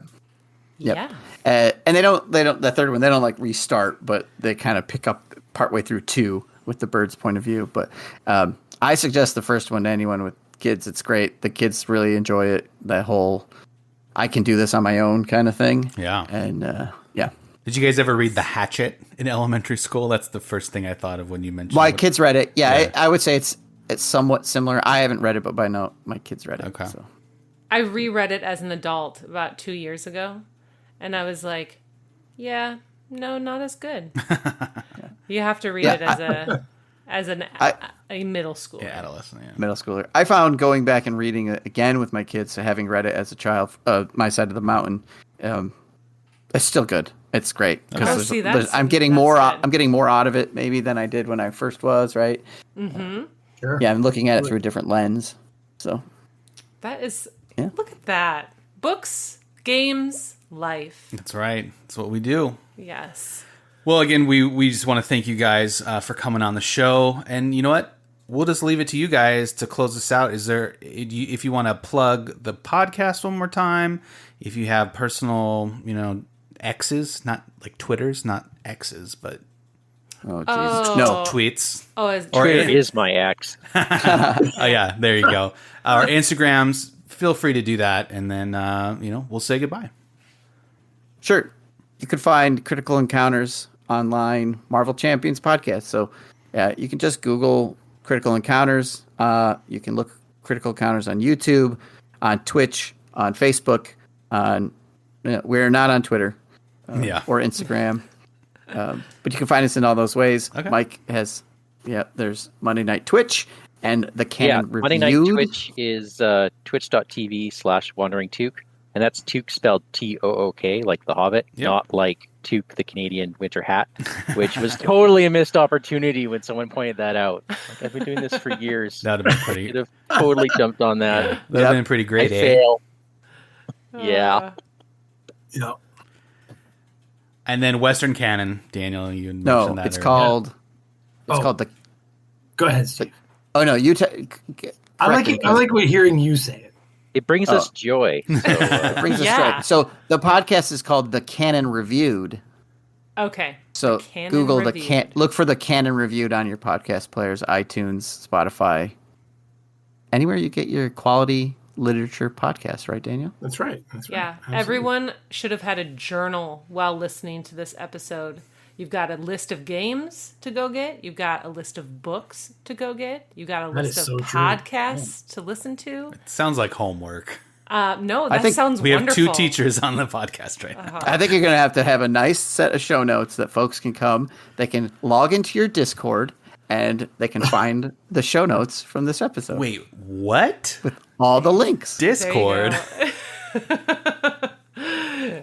Yep. Yeah. And they don't, the third one, they don't like restart, but they kind of pick up partway through 2 with the bird's point of view. But I suggest the first one to anyone with kids. It's great. The kids really enjoy it. That whole, I can do this on my own kind of thing. Yeah. And yeah. Did you guys ever read The Hatchet in elementary school? That's the first thing I thought of when you mentioned my kids read it. Yeah. I would say it's somewhat similar. I haven't read it, but I know my kids read it. Okay. So. I reread it as an adult about 2 years ago, and I was like, yeah, no, not as good. You have to read it as a middle schooler. Yeah, adolescent. Yeah. Middle schooler. I found going back and reading it again with my kids, having read it as a child, My Side of the Mountain, it's still good. It's great because I'm getting more. I'm getting more out of it maybe than I did when I first was. Right. Mm-hmm. Sure. Yeah, I'm looking at it through a different lens. So. That is. Yeah. Look at that. Books, games, life. That's right. That's what we do. Yes. Well, again, we just want to thank you guys for coming on the show. And you know what? We'll just leave it to you guys to close this out. Is there, if you want to plug the podcast one more time, if you have personal, X's, not like Twitters, not X's, but oh Jesus, no tweets. Oh, Twitter is my ex. Oh yeah, there you go. Our Instagrams. Feel free to do that, and then we'll say goodbye. Sure. You can find Critical Encounters online, Marvel Champions podcast. So you can just Google Critical Encounters. You can look Critical Encounters on YouTube, on Twitch, on Facebook. We're not on Twitter or Instagram. But you can find us in all those ways. Okay. Mike has, there's Monday Night Twitch and the Canon Review. Monday Night Twitch is twitch.tv/Wandering Took. And that's Took spelled Took, like The Hobbit, not like Toque the Canadian winter hat, which was totally a missed opportunity when someone pointed that out. Like, I've been doing this for years. That would have been pretty. I could have totally jumped on that. Yeah, that would have been pretty great. I fail. Yeah. Yeah. And then Western Canon, Daniel, you mentioned that. It's called the. Go ahead, Steve. Oh no, you. I like it. I like hearing you say it. It brings us joy. So, it brings us joy. So the podcast is called The Canon Reviewed. Okay. So Google look for The Canon Reviewed on your podcast players, iTunes, Spotify, anywhere you get your quality literature podcast, right, Daniel? That's right. Yeah. Absolutely. Everyone should have had a journal while listening to this episode. You've got a list of games to go get. You've got a list of books to go get. You've got a list of podcasts to listen to. It sounds like homework. No, that sounds we wonderful. We have 2 teachers on the podcast right now. I think you're going to have a nice set of show notes that folks can come. They can log into your Discord, and they can find the show notes from this episode. Wait, what? With all the links. Discord.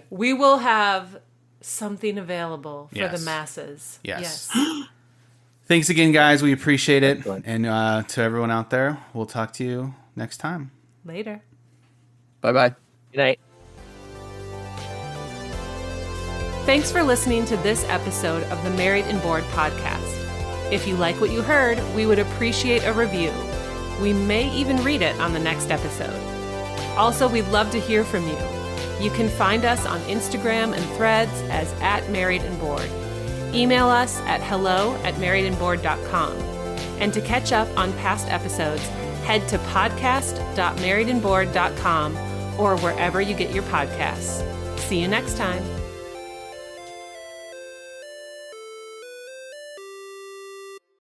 We will have something available for the masses. Yes. Thanks again, guys. We appreciate it. And to everyone out there, we'll talk to you next time. Later. Bye-bye. Good night. Thanks for listening to this episode of the Married and Bored podcast. If you like what you heard, we would appreciate a review. We may even read it on the next episode. Also, we'd love to hear from you. You can find us on Instagram and Threads as @marriedandbored. Email us at hello@marriedandbored.com. And to catch up on past episodes, head to podcast.marriedandbored.com or wherever you get your podcasts. See you next time.